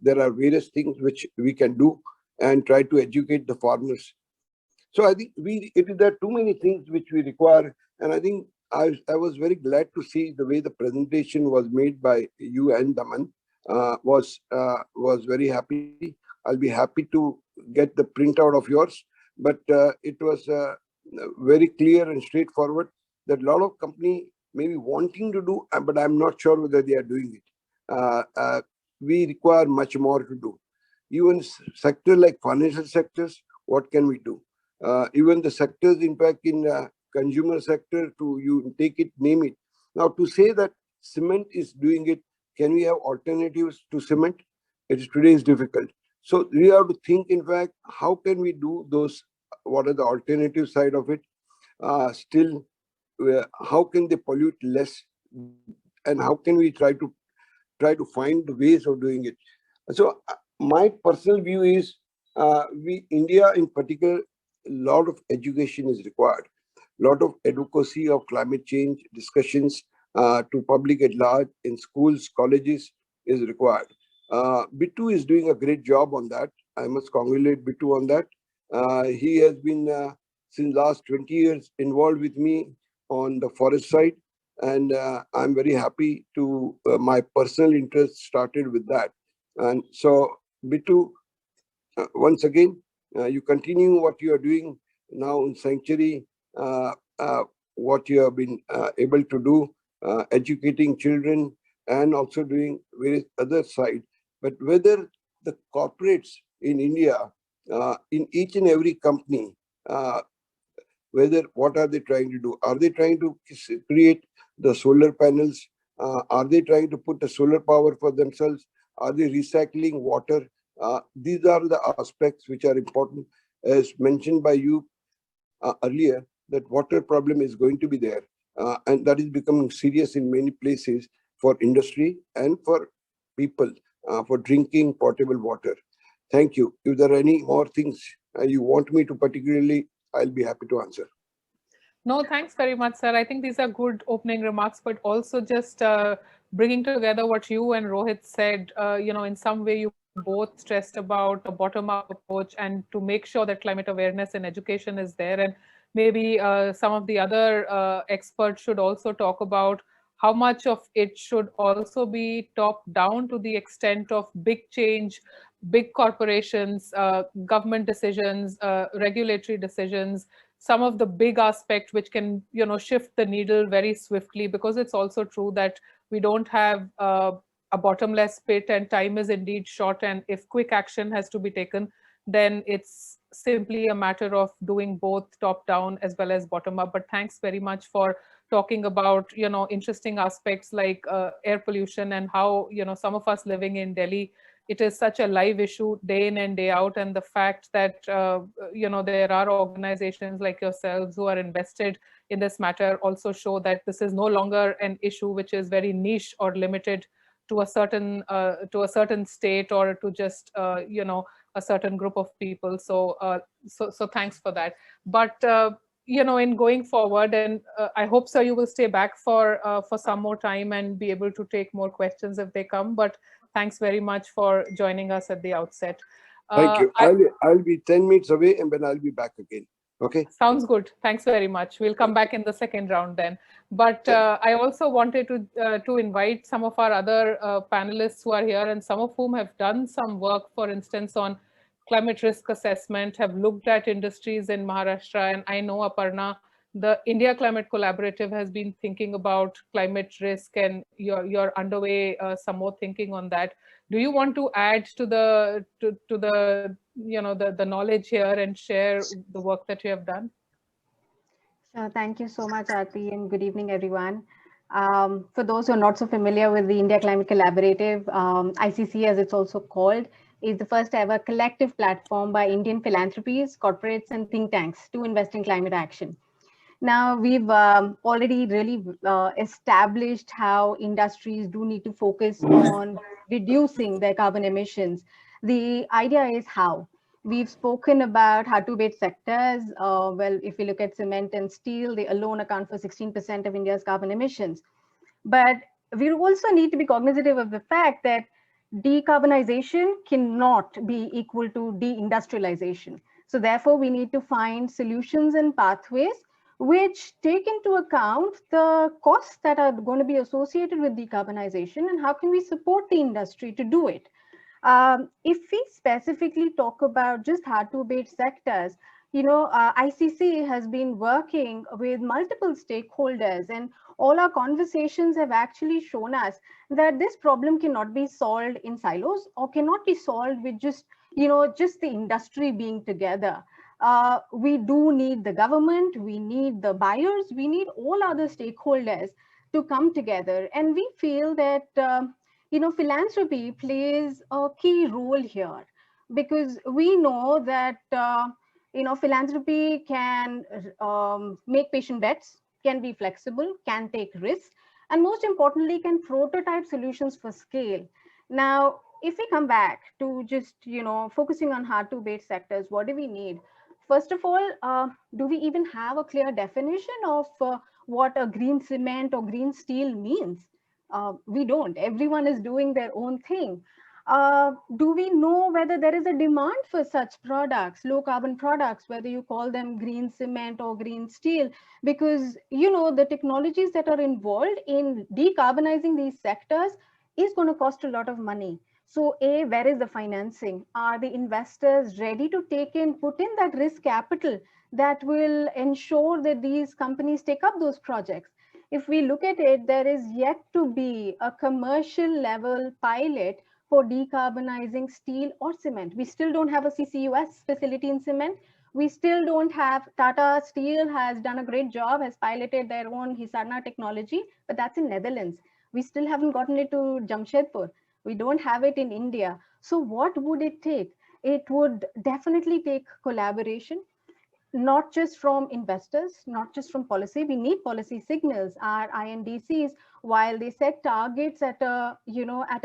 There are various things which we can do and try to educate the farmers. So I think there are too many things which we require. And I think I was very glad to see the way the presentation was made by you and Daman. Was very happy. I'll be happy to get the printout of yours. But it was very clear and straightforward that a lot of company may be wanting to do, but I'm not sure whether they are doing it. We require much more to do. Even sector like financial sectors, what can we do? Even the sectors, in fact, in consumer sector, to you take it, name it. Now, to say that cement is doing it, can we have alternatives to cement? Today is difficult. So we have to think, in fact, how can we do those? What are the alternative side of it? Still, how can they pollute less? And how can we try to find the ways of doing it? So my personal view is, India in particular, a lot of education is required. A lot of advocacy of climate change discussions to public at large in schools, colleges is required. Bittu is doing a great job on that. I must congratulate Bittu on that. He has been since last 20 years involved with me on the forest side, and I'm very happy to my personal interest started with that. And so Bittu, once again, you continue what you are doing now in Sanctuary, what you have been able to do, educating children and also doing various other side. But whether the corporates in India, in each and every company, whether what are they trying to do? Are they trying to create the solar panels? Are they trying to put the solar power for themselves? Are they recycling water? These are the aspects which are important. As mentioned by you earlier, that water problem is going to be there. And that is becoming serious in many places for industry and for people, for drinking potable water. Thank you. If there are any more things you want me to particularly, I'll be happy to answer. No, thanks very much, sir. I think these are good opening remarks, but also just bringing together what you and Rohit said, in some way you both stressed about a bottom-up approach and to make sure that climate awareness and education is there. And maybe some of the other experts should also talk about how much of it should also be top-down to the extent of big change, big corporations, government decisions, regulatory decisions, some of the big aspects which can, shift the needle very swiftly, because it's also true that we don't have a bottomless pit and time is indeed short. And if quick action has to be taken, then it's simply a matter of doing both top down as well as bottom up. But thanks very much for talking about, interesting aspects like air pollution and how, some of us living in Delhi, it is such a live issue day in and day out. And the fact that, there are organizations like yourselves who are invested in this matter also show that this is no longer an issue which is very niche or limited to a certain state or to just, a certain group of people. So thanks for that. But, in going forward, and I hope, sir, you will stay back for some more time and be able to take more questions if they come. But thanks very much for joining us at the outset. Thank you. I'll be 10 minutes away and then I'll be back again. Okay. Sounds good. Thanks very much. We'll come back in the second round then. But I also wanted to invite some of our other panelists who are here, and some of whom have done some work, for instance, on climate risk assessment, have looked at industries in Maharashtra. And I know, Aparna, the India Climate Collaborative has been thinking about climate risk, and you're underway some more thinking on that. Do you want to add to the the knowledge here and share the work that you have done? Sure. Thank you so much, Aarti, and good evening, everyone. For those who are not so familiar with the India Climate Collaborative, ICC, as it's also called, is the first ever collective platform by Indian philanthropies, corporates, and think tanks to invest in climate action. Now, we've already really established how industries do need to focus on reducing their carbon emissions. The idea is how. We've spoken about hard-to-abate sectors. Well, if we look at cement and steel, they alone account for 16% of India's carbon emissions. But we also need to be cognizant of the fact that decarbonization cannot be equal to deindustrialization. So therefore, we need to find solutions and pathways which take into account the costs that are going to be associated with decarbonization, and how can we support the industry to do it. If we specifically talk about just hard-to-abate sectors, ICC has been working with multiple stakeholders, and all our conversations have actually shown us that this problem cannot be solved in silos, or cannot be solved with just the industry being together. We do need the government, we need the buyers, we need all other stakeholders to come together. And we feel that philanthropy plays a key role here, because we know that philanthropy can make patient bets, can be flexible, can take risks, and most importantly, can prototype solutions for scale. Now, if we come back to just focusing on hard-to-abate sectors, what do we need? First of all, do we even have a clear definition of what a green cement or green steel means? We don't. Everyone is doing their own thing. Do we know whether there is a demand for such products, low carbon products, whether you call them green cement or green steel? Because, the technologies that are involved in decarbonizing these sectors is going to cost a lot of money. So where is the financing? Are the investors ready to put in that risk capital that will ensure that these companies take up those projects? If we look at it, there is yet to be a commercial level pilot for decarbonizing steel or cement. We still don't have a CCUS facility in cement. We still don't have, Tata Steel has done a great job, has piloted their own Hisarna technology, but that's in Netherlands. We still haven't gotten it to Jamshedpur. We don't have it in India. So what would it take? It would definitely take collaboration, not just from investors, not just from policy. We need policy signals. Our INDCs, while they set targets at a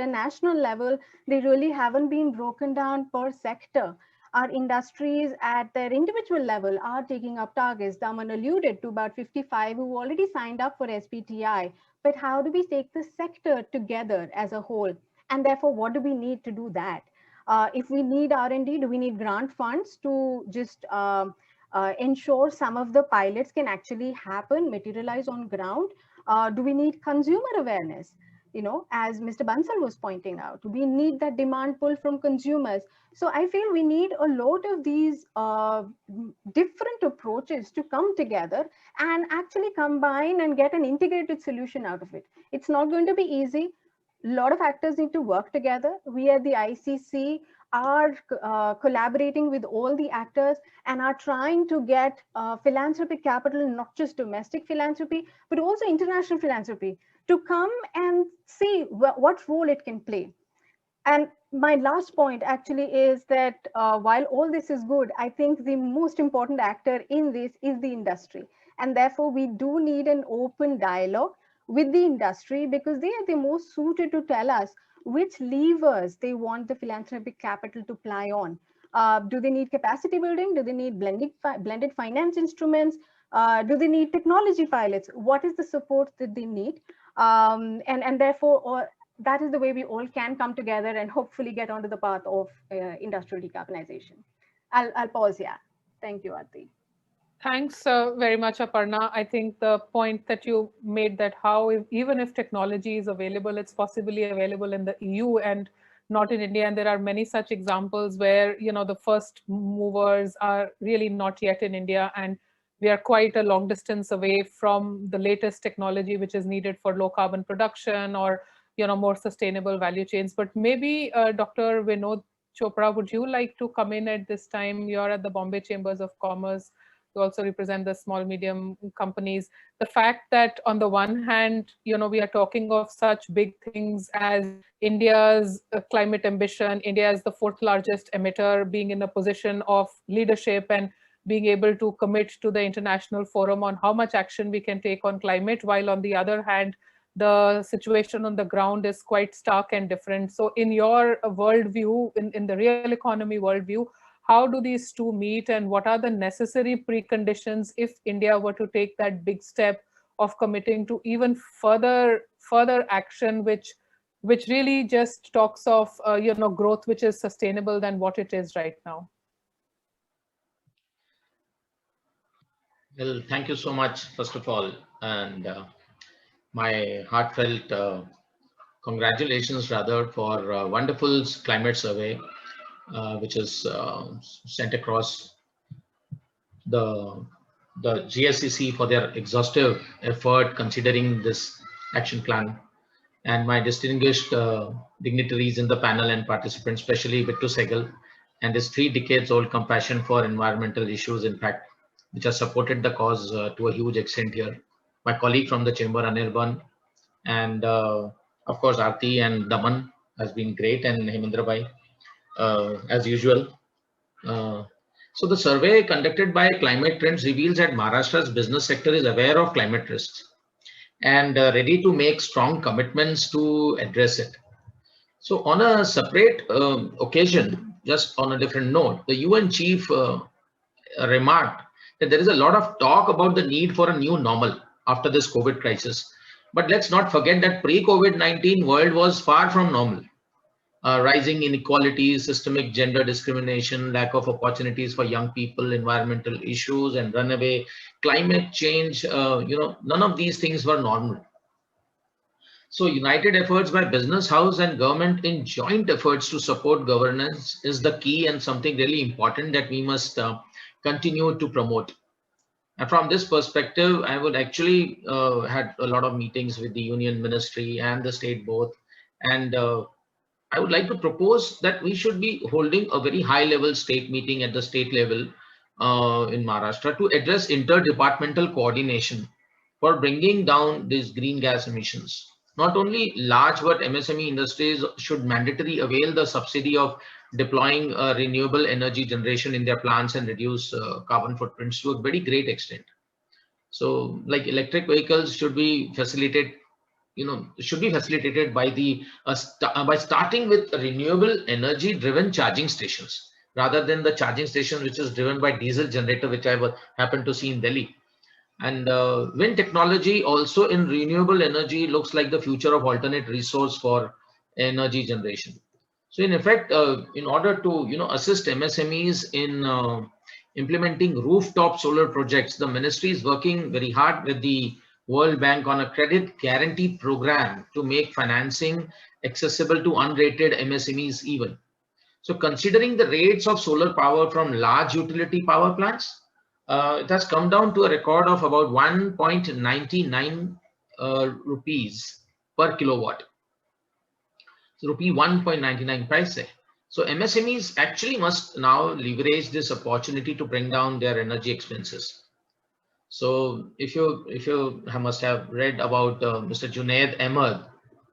national level, they really haven't been broken down per sector. Our industries at their individual level are taking up targets. Daman alluded to about 55 who already signed up for SBTi. But how do we take the sector together as a whole? And therefore, what do we need to do that? If we need R&D, do we need grant funds to just ensure some of the pilots can actually happen, materialize on ground? Do we need consumer awareness? As Mr. Bansal was pointing out, we need that demand pull from consumers. So I feel we need a lot of these different approaches to come together and actually combine and get an integrated solution out of it. It's not going to be easy. A lot of actors need to work together. We at the ICC are collaborating with all the actors and are trying to get philanthropic capital, not just domestic philanthropy, but also international philanthropy, to come and see what role it can play. And my last point actually is that while all this is good, I think the most important actor in this is the industry. And therefore, we do need an open dialogue with the industry, because they are the most suited to tell us which levers they want the philanthropic capital to ply on. Do they need capacity building? Do they need blended finance instruments? Do they need technology pilots? What is the support that they need? And therefore, that is the way we all can come together and hopefully get onto the path of industrial decarbonization. I'll pause here. Thank you, Aarti. Thanks very much, Aparna. I think the point that you made, that how even if technology is available, it's possibly available in the EU and not in India. And there are many such examples where, the first movers are really not yet in India, and we are quite a long distance away from the latest technology which is needed for low carbon production or, more sustainable value chains. But maybe Dr. Vinod Chopra, would you like to come in at this time? You're at the Bombay Chambers of Commerce. You also represent the small, medium companies. The fact that on the one hand, we are talking of such big things as India's climate ambition, India is the fourth largest emitter, being in a position of leadership and being able to commit to the international forum on how much action we can take on climate, while on the other hand, the situation on the ground is quite stark and different. So in your worldview, in the real economy worldview, how do these two meet, and what are the necessary preconditions if India were to take that big step of committing to even further action, which really just talks of growth which is sustainable than what it is right now? Well, thank you so much, first of all, and my heartfelt congratulations rather for a wonderful climate survey, which is sent across the GSCC for their exhaustive effort considering this action plan, and my distinguished dignitaries in the panel and participants, especially Vittu Sehgal and his 3 decades old compassion for environmental issues, in fact, which has supported the cause to a huge extent here. My colleague from the chamber, Anirban, and of course Aarti and Daman has been great, and Hemendra Bhai, as usual. So the survey conducted by Climate Trends reveals that Maharashtra's business sector is aware of climate risks and ready to make strong commitments to address it. So on a separate occasion, just on a different note, the UN chief remarked that there is a lot of talk about the need for a new normal after this COVID crisis. But let's not forget that pre-COVID-19 world was far from normal. Rising inequalities, systemic gender discrimination, lack of opportunities for young people, environmental issues, and runaway climate change, none of these things were normal. So united efforts by business house and government in joint efforts to support governance is the key, and something really important that we must continue to promote. And from this perspective, I would actually had a lot of meetings with the union ministry and the state both, and I would like to propose that we should be holding a very high level state meeting at the state level in Maharashtra to address interdepartmental coordination for bringing down these green gas emissions. Not only large but MSME industries should mandatorily avail the subsidy of deploying renewable energy generation in their plants and reduce carbon footprints to a very great extent. So like electric vehicles should be facilitated by the by starting with renewable energy driven charging stations rather than the charging station which is driven by diesel generator, which I happened to see in Delhi. And wind technology also in renewable energy looks like the future of alternate resource for energy generation. So in effect, in order to assist MSMEs in implementing rooftop solar projects, the ministry is working very hard with the World Bank on a credit guarantee program to make financing accessible to unrated MSMEs even. So considering the rates of solar power from large utility power plants, it has come down to a record of about 1.99 rupees per kilowatt. So rupee 1.99 paise. So MSMEs actually must now leverage this opportunity to bring down their energy expenses. So if you must have read about Mr. Junaid Ahmed,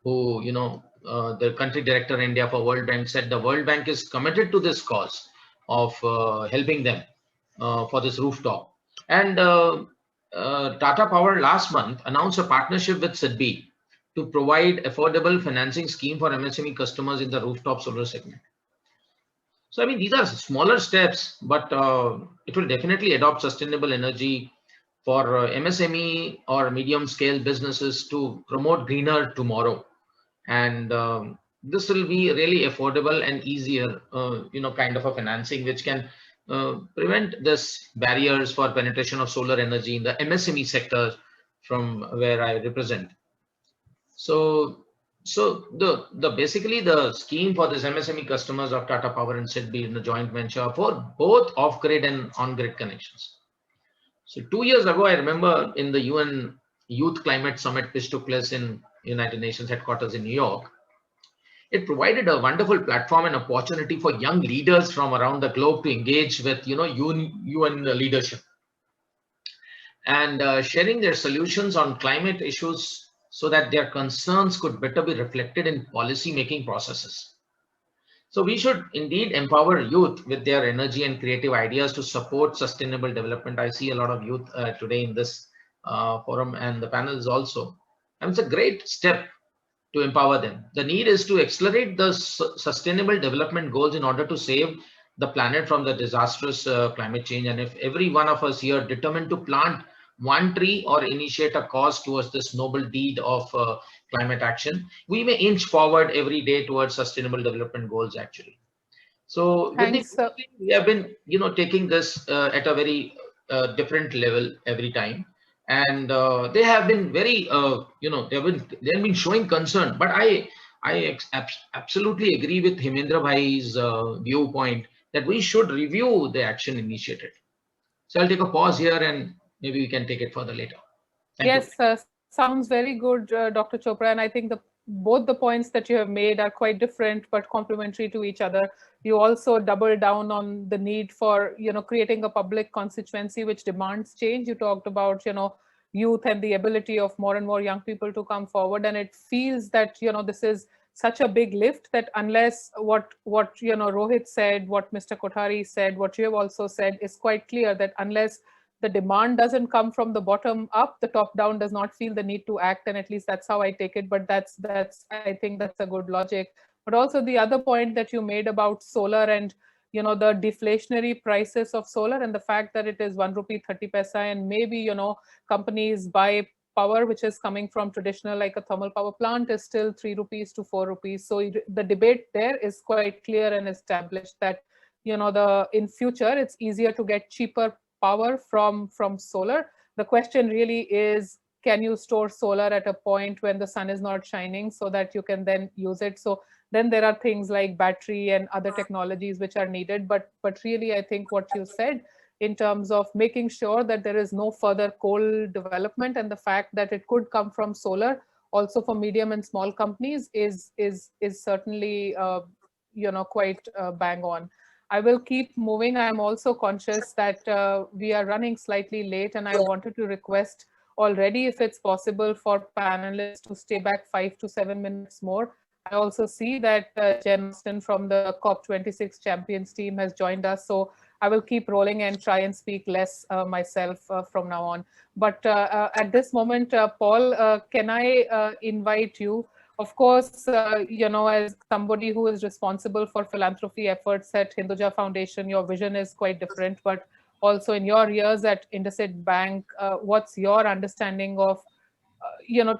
who the country director in India for World Bank, said the World Bank is committed to this cause of helping them for this rooftop. And Tata Power last month announced a partnership with SIDBI to provide affordable financing scheme for MSME customers in the rooftop solar segment. So I mean, these are smaller steps, but it will definitely adopt sustainable energy for MSME or medium scale businesses to promote greener tomorrow. And this will be really affordable and easier, kind of a financing which can prevent this barriers for penetration of solar energy in the MSME sector from where I represent. So basically the scheme for this MSME customers of Tata Power and SIDBI in the joint venture for both off-grid and on-grid connections. So 2 years ago, I remember in the UN Youth Climate Summit, which took place in United Nations headquarters in New York, it provided a wonderful platform and opportunity for young leaders from around the globe to engage with, UN leadership and sharing their solutions on climate issues so that their concerns could better be reflected in policy making processes. So we should indeed empower youth with their energy and creative ideas to support sustainable development. I see a lot of youth today in this forum and the panels also. And it's a great step to empower them. The need is to accelerate the sustainable development goals in order to save the planet from the disastrous climate change. And if every one of us here determined to plant one tree or initiate a cause towards this noble deed of climate action, we may inch forward every day towards sustainable development goals actually. So Thanks, we have been, taking this at a very different level every time. And they have been very, they've been showing concern. But I absolutely agree with Hemendra Bhai's viewpoint that we should review the action initiated. So I'll take a pause here and maybe we can take it further later. Yes, sounds very good, Dr. Chopra. And I think both the points that you have made are quite different but complementary to each other. You also double down on the need for, creating a public constituency which demands change. You talked about, youth and the ability of more and more young people to come forward. And it feels that, this is such a big lift that unless what Rohit said, what Mr. Kothari said, what you have also said is quite clear that unless the demand doesn't come from the bottom up, the top down does not feel the need to act, and at least that's how I take it. But I think that's a good logic. But also the other point that you made about solar and the deflationary prices of solar and the fact that it is 1 rupee 30 paisa, and maybe companies buy power which is coming from traditional, like a thermal power plant, is still 3 rupees to 4 rupees. So the debate there is quite clear and established that in future it's easier to get cheaper power from solar. The question really is, can you store solar at a point when the sun is not shining so that you can then use it? So then there are things like battery and other technologies which are needed. But really, I think what you said in terms of making sure that there is no further coal development and the fact that it could come from solar also for medium and small companies is certainly quite bang on. I will keep moving. I'm also conscious that we are running slightly late, and I wanted to request already, if it's possible, for panelists to stay back 5 to 7 minutes more. I also see that Jen Austin from the COP26 champions team has joined us. So I will keep rolling and try and speak less myself from now on. But at this moment, Paul, can I invite you? Of course, as somebody who is responsible for philanthropy efforts at Hinduja Foundation, your vision is quite different. But also in your years at IndusInd Bank, what's your understanding of,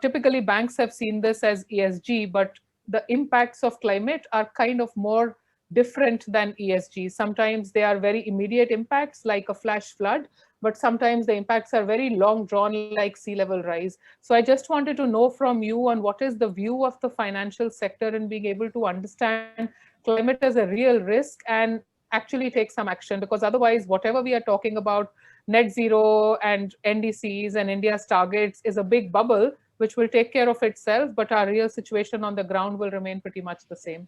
typically banks have seen this as ESG, but the impacts of climate are kind of more different than ESG. Sometimes they are very immediate impacts like a flash flood, but sometimes the impacts are very long drawn like sea level rise. So I just wanted to know from you on what is the view of the financial sector in being able to understand climate as a real risk and actually take some action, because otherwise whatever we are talking about, net zero and NDCs and India's targets, is a big bubble which will take care of itself, but our real situation on the ground will remain pretty much the same.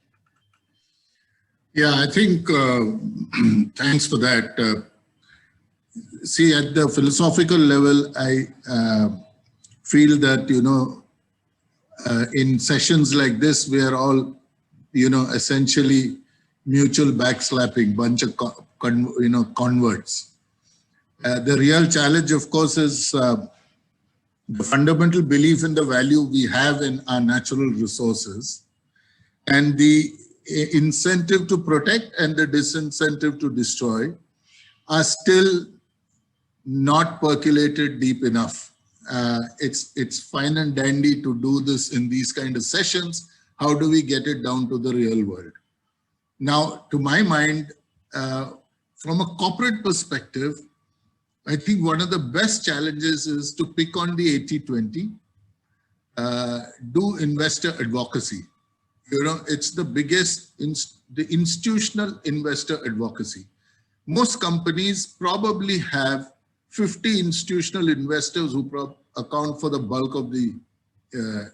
Yeah, I think, thanks for that. See, at the philosophical level, I feel that, in sessions like this, we are all, essentially mutual backslapping, bunch of, converts. The real challenge, of course, is the fundamental belief in the value we have in our natural resources, and the incentive to protect and the disincentive to destroy are still not percolated deep enough. It's fine and dandy to do this in these kind of sessions. How do we get it down to the real world? Now, to my mind, from a corporate perspective, I think one of the best challenges is to pick on the 80-20, do investor advocacy. You know, it's the biggest, the institutional investor advocacy. Most companies probably have 50 institutional investors who account for the bulk of the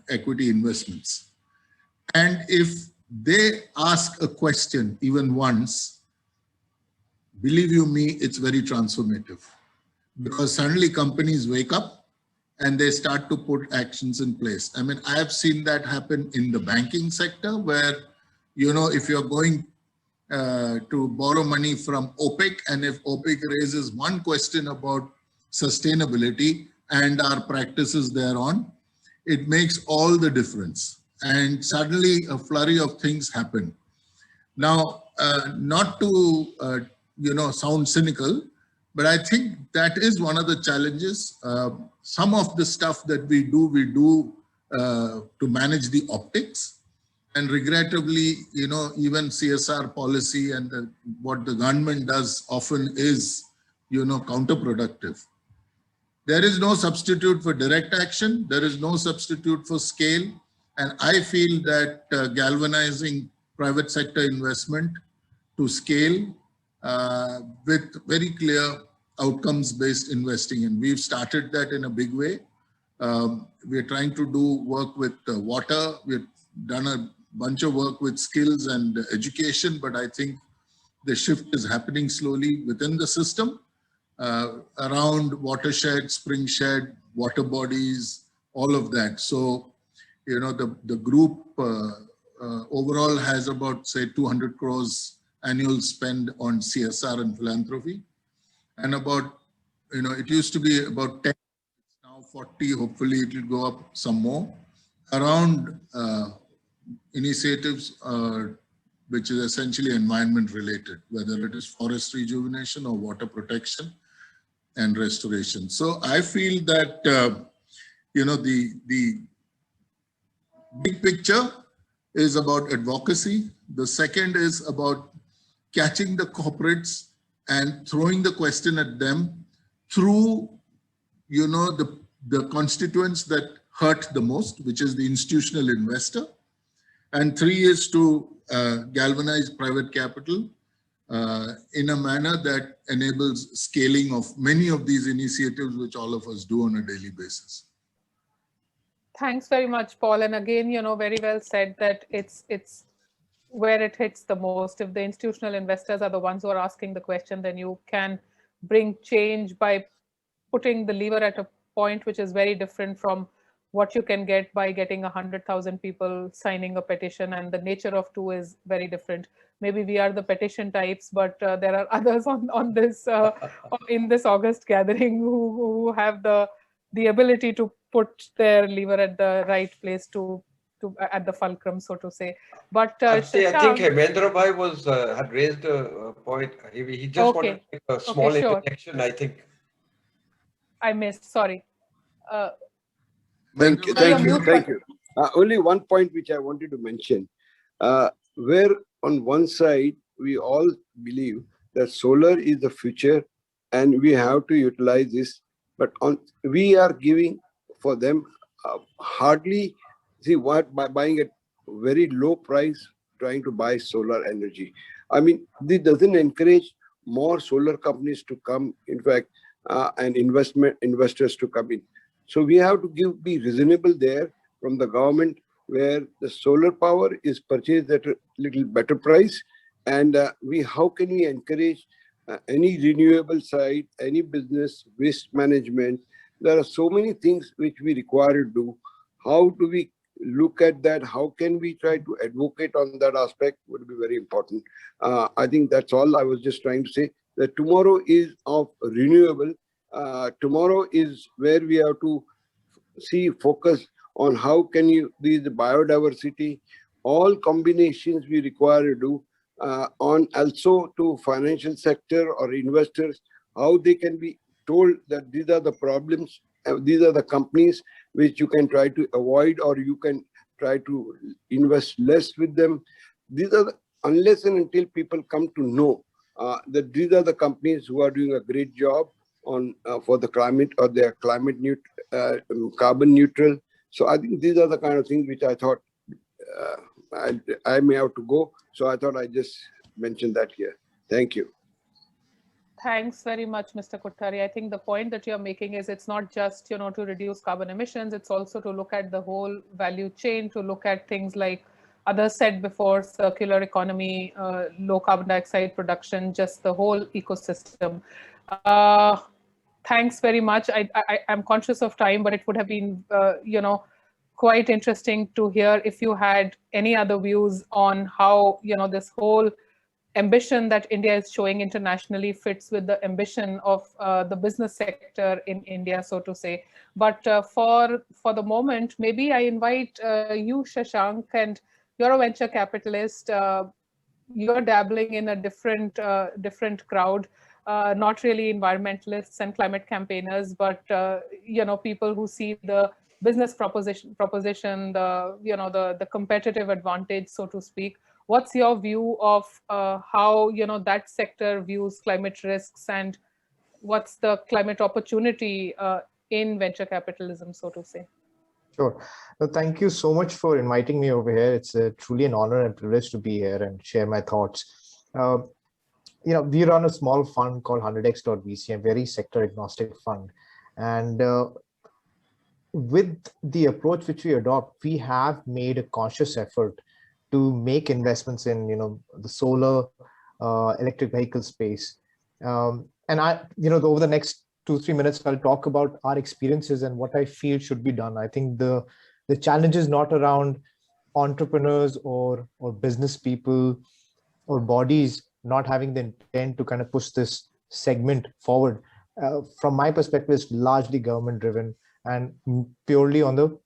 equity investments. And if they ask a question even once, believe you me, it's very transformative, because suddenly companies wake up and they start to put actions in place. I mean, I have seen that happen in the banking sector where, you know, if you're going to borrow money from OPEC, and if OPEC raises one question about sustainability and our practices thereon, it makes all the difference. And suddenly a flurry of things happen. Now, not to you know, sound cynical, but I think that is one of the challenges. Some of the stuff that we do to manage the optics. And regrettably, you know, even CSR policy and what the government does often is, you know, counterproductive. There is no substitute for direct action. There is no substitute for scale. And I feel that galvanizing private sector investment to scale with very clear outcomes-based investing. And we've started that in a big way. We're trying to do work with water. We've done a bunch of work with skills and education, but I think the shift is happening slowly within the system around watershed, spring shed, water bodies, all of that. So, you know, the group overall has about, say, 200 crores annual spend on CSR and philanthropy. And about, you know, it used to be about 10, it's now 40, hopefully it will go up some more, around initiatives which is essentially environment related, whether it is forest rejuvenation or water protection and restoration. So I feel that, you know, the big picture is about advocacy. The second is about catching the corporates and throwing the question at them through, you know, the constituents that hurt the most, which is the institutional investor. And three is to galvanize private capital in a manner that enables scaling of many of these initiatives, which all of us do on a daily basis. Thanks very much, Paul. And again, you know, very well said that it's where it hits the most. If the institutional investors are the ones who are asking the question, then you can bring change by putting the lever at a point which is very different from what you can get by getting 100,000 people signing a petition, and the nature of two is very different. Maybe we are the petition types, but there are others on this in this August gathering who have the ability to put their lever at the right place to at the fulcrum, so to say. But I think Hemendra Bhai had raised a point. He just wanted to make a small interjection, I think. I missed, sorry. Thank you. Only one point which I wanted to mention, where on one side, we all believe that solar is the future and we have to utilize this, but we are giving for them hardly, see what, by buying at very low price, trying to buy solar energy. I mean, this doesn't encourage more solar companies to come, in fact, and investors to come in. So we have to be reasonable there from the government, where the solar power is purchased at a little better price. And how can we encourage any renewable side, any business, waste management? There are so many things which we require to do. How do we look at that? How can we try to advocate on that aspect would be very important. I think that's all I was just trying to say, that tomorrow is of renewable. Tomorrow is where we have to focus on how can you be the biodiversity, all combinations we require to do, on also to financial sector or investors, how they can be told that these are the problems, these are the companies which you can try to avoid, or you can try to invest less with them. These are unless and until people come to know that these are the companies who are doing a great job on for the climate, or they are carbon neutral. So I think these are the kind of things which I thought I may have to go. So I thought I just mentioned that here. Thank you. Thanks very much, Mr. Kothari. I think the point that you're making is it's not just, to reduce carbon emissions, it's also to look at the whole value chain, to look at things like others said before, circular economy, low carbon dioxide production, just the whole ecosystem. Thanks very much. I'm conscious of time, but it would have been, quite interesting to hear if you had any other views on how, this whole ambition that India is showing internationally fits with the ambition of the business sector in India, so to say. But for the moment, maybe I invite you, Shashank, and you're a venture capitalist. You're dabbling in a different crowd, not really environmentalists and climate campaigners, but people who see the business proposition, the competitive advantage, so to speak. What's your view of how that sector views climate risks, and what's the climate opportunity in venture capitalism, so to say? Sure. Well, thank you so much for inviting me over here. It's truly an honor and privilege to be here and share my thoughts. We run a small fund called 100x.vc, a very sector agnostic fund. And with the approach which we adopt, we have made a conscious effort to make investments in, the solar electric vehicle space. And over the next 2-3 minutes, I'll talk about our experiences and what I feel should be done. I think the challenge is not around entrepreneurs or business people or bodies not having the intent to kind of push this segment forward. From my perspective, it's largely government driven and purely on the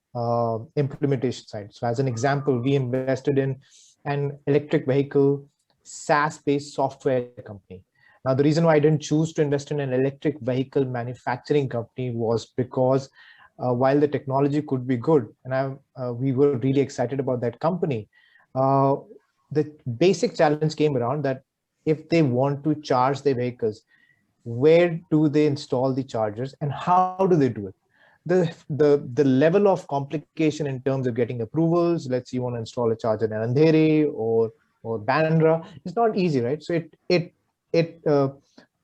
implementation side. So as an example, we invested in an electric vehicle SaaS-based software company. Now, the reason why I didn't choose to invest in an electric vehicle manufacturing company was because while the technology could be good, and we were really excited about that company, the basic challenge came around that if they want to charge their vehicles, where do they install the chargers and how do they do it? The level of complication in terms of getting approvals, let's say you want to install a charger in Andheri or Bandra, it's not easy, right? So it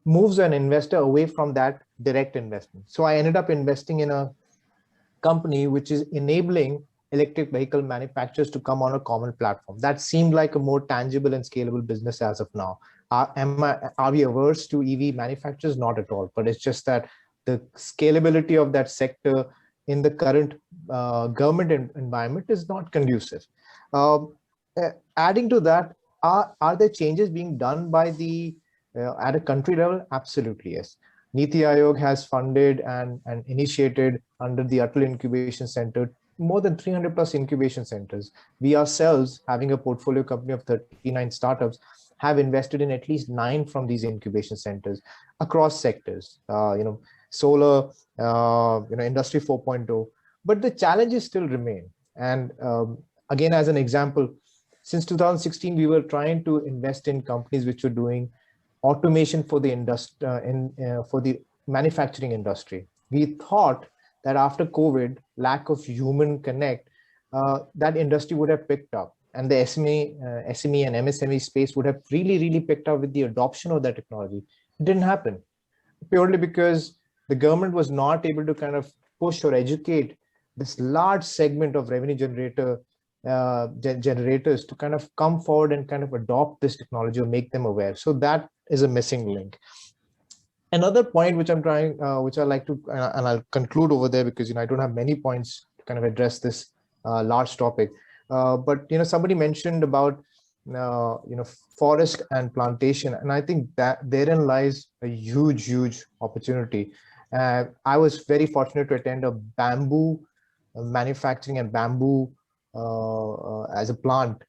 moves an investor away from that direct investment. So I ended up investing in a company which is enabling electric vehicle manufacturers to come on a common platform. That seemed like a more tangible and scalable business as of now. Are we averse to EV manufacturers? Not at all, but it's just that the scalability of that sector in the current government environment is not conducive. Adding to that, are there changes being done by the at a country level? Absolutely, yes. Niti Aayog has funded and initiated under the Atal Incubation Center more than 300 plus incubation centers. We ourselves, having a portfolio company of 39 startups, have invested in at least 9 from these incubation centers across sectors, solar, industry 4.0, but the challenges still remain. And again, as an example, since 2016, we were trying to invest in companies which were doing automation for the industry, for the manufacturing industry. We thought that after COVID, lack of human connect, that industry would have picked up, and the SME and MSME space would have really picked up with the adoption of that technology. It didn't happen, purely because the government was not able to kind of push or educate this large segment of revenue generators to kind of come forward and kind of adopt this technology or make them aware. So that is a missing link. Another point which I'm trying, which I like to, and I'll conclude over there because I don't have many points to kind of address this large topic. But somebody mentioned about forest and plantation, and I think that therein lies a huge opportunity. I was very fortunate to attend a bamboo manufacturing and bamboo as a plant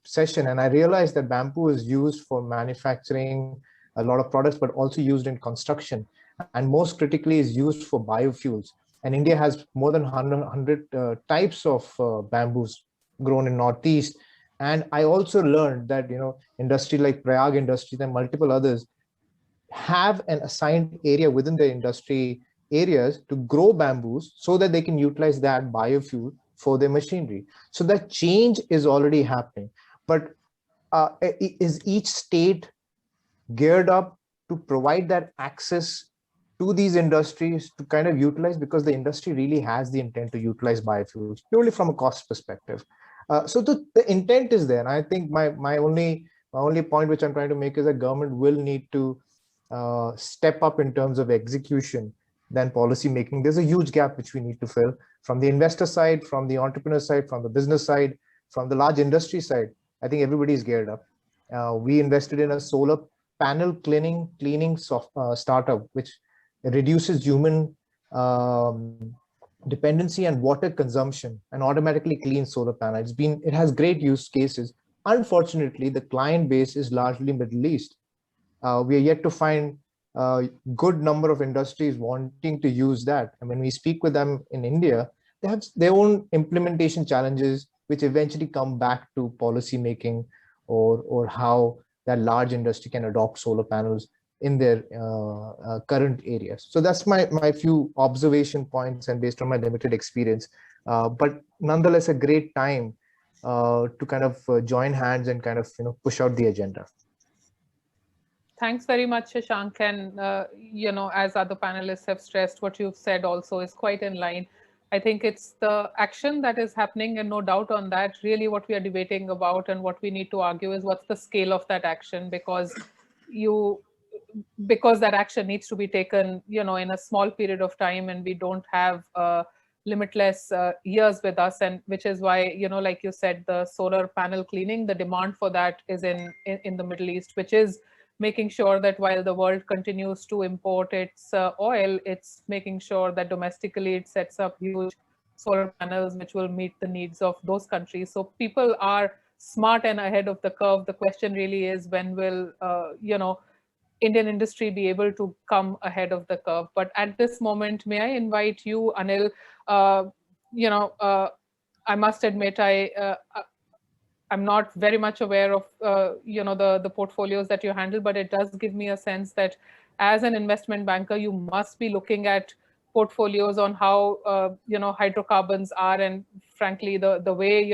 session, and I realized that bamboo is used for manufacturing a lot of products, but also used in construction, and most critically is used for biofuels. And India has more than 100 types of bamboos grown in Northeast, And I also learned that, industry like Prayag Industries and multiple others have an assigned area within their industry areas to grow bamboos so that they can utilize that biofuel for their machinery. So that change is already happening. But is each state geared up to provide that access to these industries to kind of utilize, because the industry really has the intent to utilize biofuels purely from a cost perspective. So the intent is there. And I think my only point which I'm trying to make is that government will need to step up in terms of execution than policy making. There's a huge gap which we need to fill from the investor side, from the entrepreneur side, from the business side, from the large industry side. I think everybody is geared up. We invested in a solar panel cleaning startup, which reduces human dependency and water consumption and automatically cleans solar panels. It has great use cases. Unfortunately, the client base is largely Middle East. We are yet to find a good number of industries wanting to use that. And when we speak with them in India, they have their own implementation challenges, which eventually come back to policy making or how that large industry can adopt solar panels in their current areas. So that's my few observation points and based on my limited experience, but nonetheless a great time to kind of join hands and kind of push out the agenda. Thanks very much, Shashank. And, as other panelists have stressed, what you've said also is quite in line. I think it's the action that is happening, and no doubt on that. Really what we are debating about and what we need to argue is what's the scale of that action, because that action needs to be taken, in a small period of time, and we don't have limitless years with us. And which is why, like you said, the solar panel cleaning, the demand for that is in the Middle East, which is making sure that while the world continues to import its oil, it's making sure that domestically it sets up huge solar panels which will meet the needs of those countries. So people are smart and ahead of the curve. The question really is, when will Indian industry be able to come ahead of the curve? But at this moment, may I invite you, Anil? I must admit, I'm not very much aware of the portfolios that you handle, but it does give me a sense that as an investment banker, you must be looking at portfolios on how hydrocarbons are, and frankly the way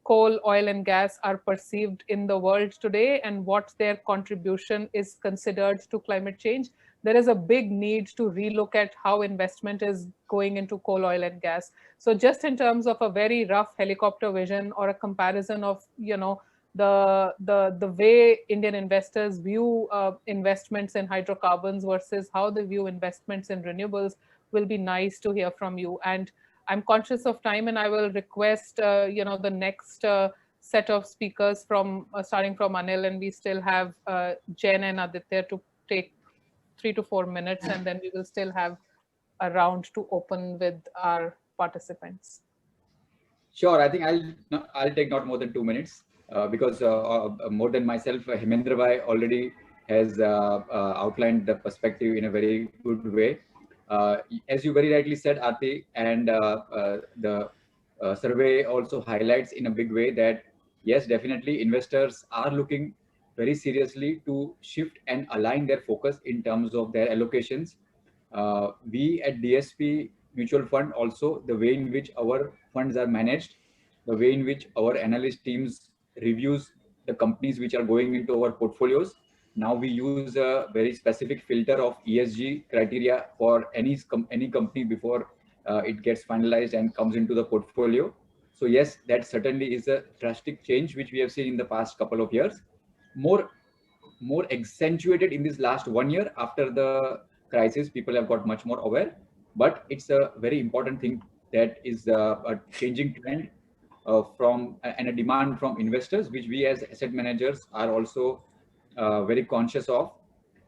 coal, oil and gas are perceived in the world today, and what their contribution is considered to climate change. There is a big need to relook at how investment is going into coal, oil and gas. So just in terms of a very rough helicopter vision or a comparison of the way Indian investors view investments in hydrocarbons versus how they view investments in renewables, will be nice to hear from you. And I'm conscious of time, and I will request the next set of speakers from starting from Anil, and we still have Jen and Aditya to take 3 to 4 minutes, and then we will still have a round to open with our participants. Sure, I think I'll take not more than 2 minutes because more than myself, Hemendra Bhai already has outlined the perspective in a very good way. As you very rightly said, Aarti, and the survey also highlights in a big way that yes, definitely investors are looking very seriously to shift and align their focus in terms of their allocations. We at DSP Mutual Fund also, the way in which our funds are managed, the way in which our analyst teams reviews the companies which are going into our portfolios. Now we use a very specific filter of ESG criteria for any company before it gets finalized and comes into the portfolio. So yes, that certainly is a drastic change which we have seen in the past couple of years. More accentuated in this last 1 year after the crisis. People have got much more aware, but it's a very important thing that is a changing trend and a demand from investors, which we as asset managers are also very conscious of.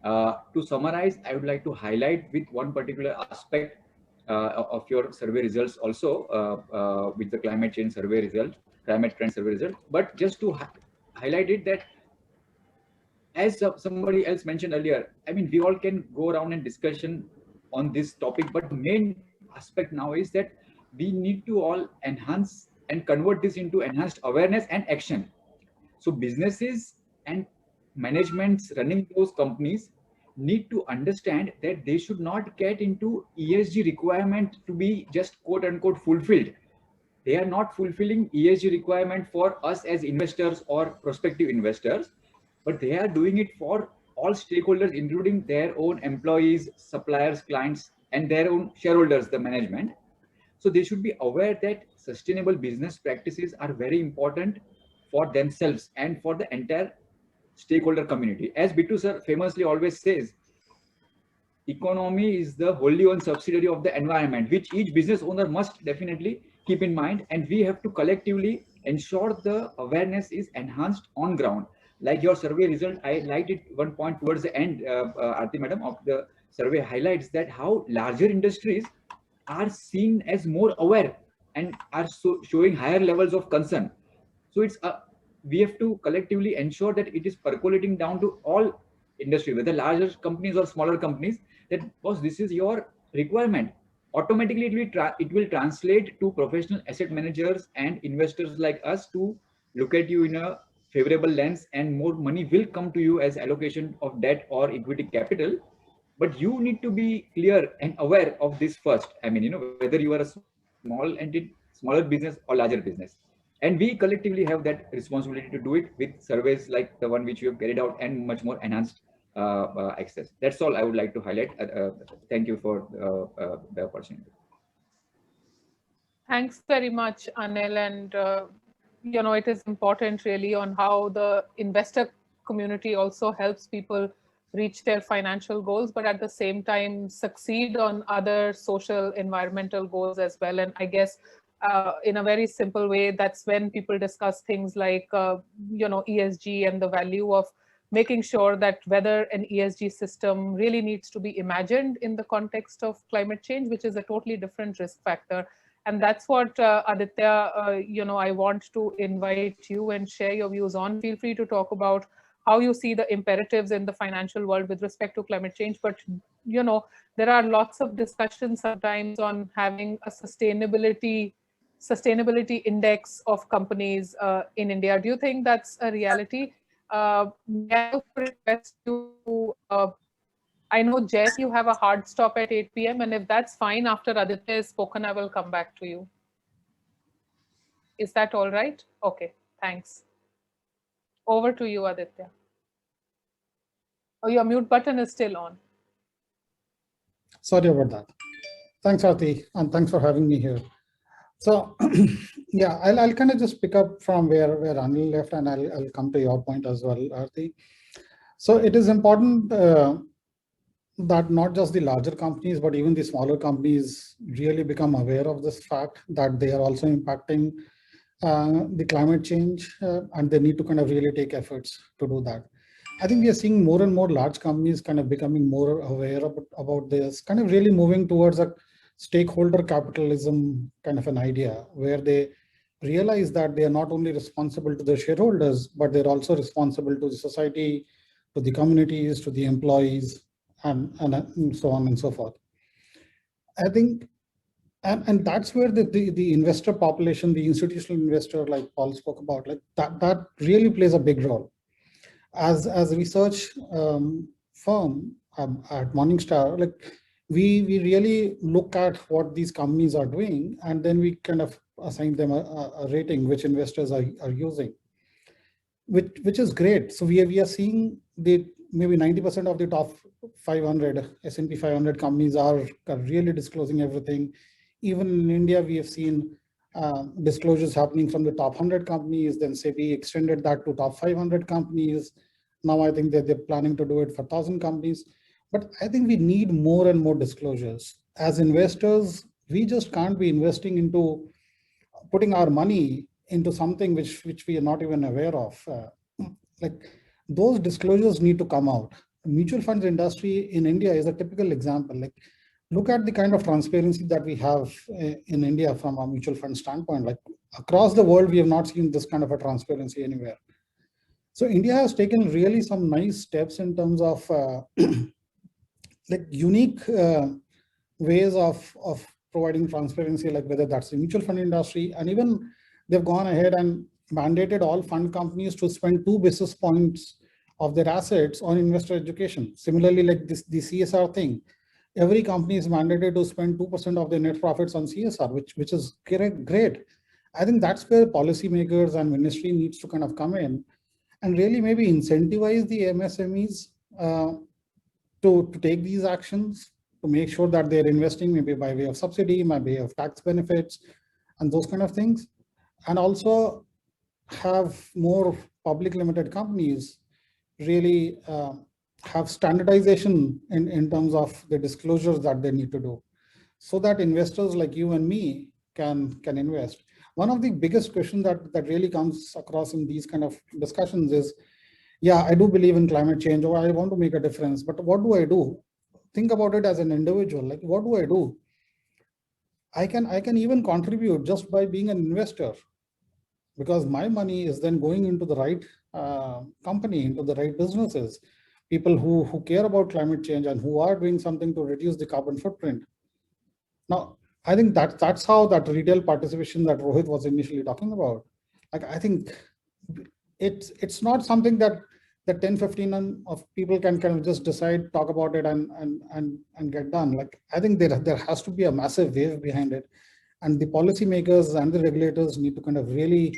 To summarize, I would like to highlight with one particular aspect of your survey results also with the climate change survey result, climate trend survey result, but just to highlight it that as somebody else mentioned earlier, I mean, we all can go around and discussion on this topic, but the main aspect now is that we need to all enhance and convert this into enhanced awareness and action. So businesses and managements running those companies need to understand that they should not get into ESG requirement to be just quote unquote fulfilled. They are not fulfilling ESG requirement for us as investors or prospective investors, but they are doing it for all stakeholders, including their own employees, suppliers, clients, and their own shareholders, the management. So they should be aware that sustainable business practices are very important for themselves and for the entire stakeholder community. As Bittu sir famously always says, economy is the wholly owned subsidiary of the environment, which each business owner must definitely keep in mind. And we have to collectively ensure the awareness is enhanced on ground. Like your survey result, I liked it one point towards the end, Aarti madam, of the survey highlights that how larger industries are seen as more aware and are showing higher levels of concern. So it's we have to collectively ensure that it is percolating down to all industry, whether larger companies or smaller companies, that because this is your requirement, automatically it will translate to professional asset managers and investors like us to look at you in a favorable lens, and more money will come to you as allocation of debt or equity capital. But you need to be clear and aware of this first. I mean, whether you are a small entity, smaller business or larger business. And we collectively have that responsibility to do it with surveys like the one which you have carried out and much more enhanced access. That's all I would like to highlight. Thank you for the opportunity. Thanks very much, Anil. And, it is important really on how the investor community also helps people reach their financial goals, but at the same time succeed on other social, environmental goals as well. And I guess in a very simple way, that's when people discuss things like, ESG and the value of making sure that whether an ESG system really needs to be imagined in the context of climate change, which is a totally different risk factor. And that's what, Aditya, I want to invite you and share your views on. Feel free to talk about how you see the imperatives in the financial world with respect to climate change. But, there are lots of discussions sometimes on having a sustainability index of companies in India. Do you think that's a reality? May I request you, I know, Jess, you have a hard stop at 8 p.m. and if that's fine, after Aditya has spoken, I will come back to you. Is that all right? Okay, thanks. Over to you, Aditya. Oh, your mute button is still on. Sorry about that. Thanks, Aarti, and thanks for having me here. So, yeah, I'll kind of just pick up from where Anil left, and I'll come to your point as well, Aarti. So it is important that not just the larger companies, but even the smaller companies really become aware of this fact that they are also impacting the climate change, and they need to kind of really take efforts to do that. I think we are seeing more and more large companies kind of becoming more aware about this, kind of really moving towards a stakeholder capitalism kind of an idea, where they realize that they are not only responsible to the shareholders, but they're also responsible to the society, to the communities, to the employees, and so on and so forth. I think, and that's where the investor population, the institutional investor, like Paul spoke about, like that really plays a big role. As a research firm at Morningstar, like we really look at what these companies are doing, and then we kind of assign them a rating which investors are using, which is great. So we are seeing maybe 90% of the top 500 S&P 500 companies are really disclosing everything. Even in India, we have seen disclosures happening from the top 100 companies, then SEBI extended that to top 500 companies. Now I think that they're planning to do it for 1,000 companies. But I think we need more and more disclosures. As investors, we just can't be investing into putting our money into something which we are not even aware of. Like those disclosures need to come out. The mutual funds industry in India is a typical example. Like, look at the kind of transparency that we have in India from a mutual fund standpoint. Like across the world, we have not seen this kind of a transparency anywhere. So India has taken really some nice steps in terms of like unique ways of providing transparency, like whether that's the mutual fund industry, and even they've gone ahead and mandated all fund companies to spend 2 basis points of their assets on investor education. Similarly, like the CSR thing, every company is mandated to spend 2% of their net profits on CSR, which is great. I think that's where policymakers and ministry needs to kind of come in and really maybe incentivize the MSMEs to take these actions, to make sure that they're investing maybe by way of subsidy, by way of tax benefits, and those kind of things. And also have more public limited companies really have standardization in terms of the disclosures that they need to do, so that investors like you and me can invest. One of the biggest questions that really comes across in these kind of discussions is, yeah, I do believe in climate change, or I want to make a difference, but what do I do? Think about it as an individual, like what do I do? I can even contribute just by being an investor, because my money is then going into the right company, into the right businesses, people who care about climate change and who are doing something to reduce the carbon footprint. Now, I think that's how that retail participation that Rohit was initially talking about. Like, I think it's not something that 10-15 of people can kind of just decide, talk about it and get done. Like, I think there has to be a massive wave behind it. And the policymakers and the regulators need to kind of really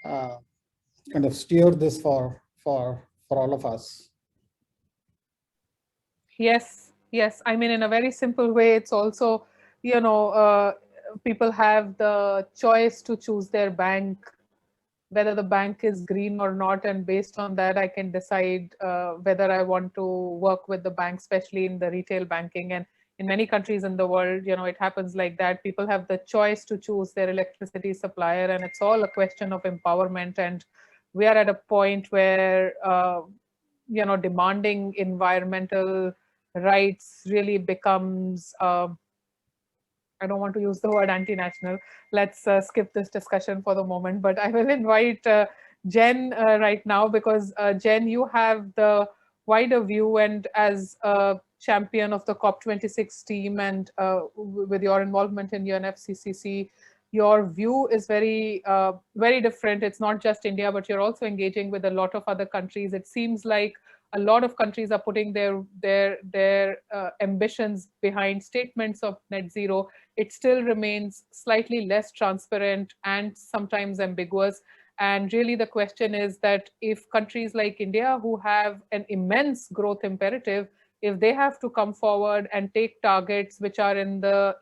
kind of steer this for all of us. Yes. I mean, in a very simple way, it's also, people have the choice to choose their bank, whether the bank is green or not. And based on that, I can decide whether I want to work with the bank, especially in the retail banking. And in many countries in the world, it happens like that. People have the choice to choose their electricity supplier, and it's all a question of empowerment. And we are at a point where, demanding environmental rights really becomes, I don't want to use the word anti-national. Let's skip this discussion for the moment, but I will invite Jen right now, because Jen, you have the wider view, and as a champion of the COP26 team, and with your involvement in UNFCCC, your view is very, very different. It's not just India, but you're also engaging with a lot of other countries. It seems like a lot of countries are putting their ambitions behind statements of net zero. It still remains slightly less transparent and sometimes ambiguous. And really the question is that if countries like India, who have an immense growth imperative, if they have to come forward and take targets which are in the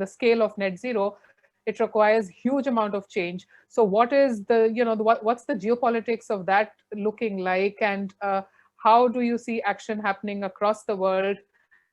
scale of net zero, it requires huge amount of change. So what is what's the geopolitics of that looking like, and how do you see action happening across the world?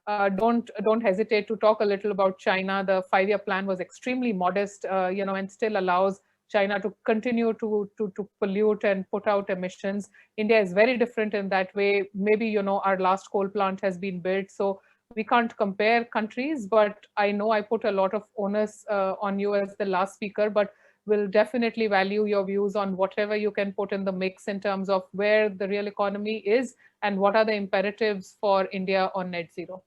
Don't hesitate to talk a little about China. The 5-year plan was extremely modest, and still allows China to continue to pollute and put out emissions. India is very different in that way. Maybe, our last coal plant has been built, so we can't compare countries, but I know I put a lot of onus on you as the last speaker, but we'll definitely value your views on whatever you can put in the mix in terms of where the real economy is and what are the imperatives for India on net zero.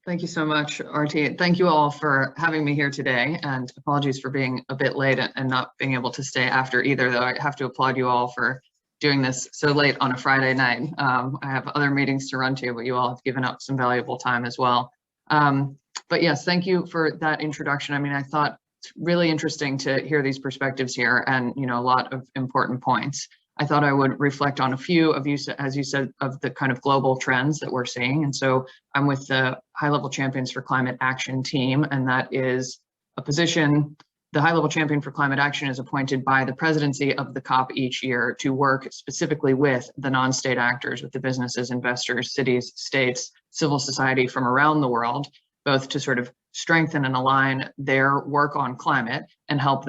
Thank you so much, Arti. Thank you all for having me here today, and apologies for being a bit late and not being able to stay after either, though I have to applaud you all for doing this so late on a Friday night. I have other meetings to run to, but you all have given up some valuable time as well. But yes, thank you for that introduction. I mean, I thought it's really interesting to hear these perspectives here, and a lot of important points. I thought I would reflect on a few of you, as you said, of the kind of global trends that we're seeing. And so I'm with the High-Level Champions for Climate Action team, and that is a position. The High-Level Champion for Climate Action is appointed by the presidency of the COP each year to work specifically with the non-state actors, with the businesses, investors, cities, states, civil society from around the world, both to sort of strengthen and align their work on climate and help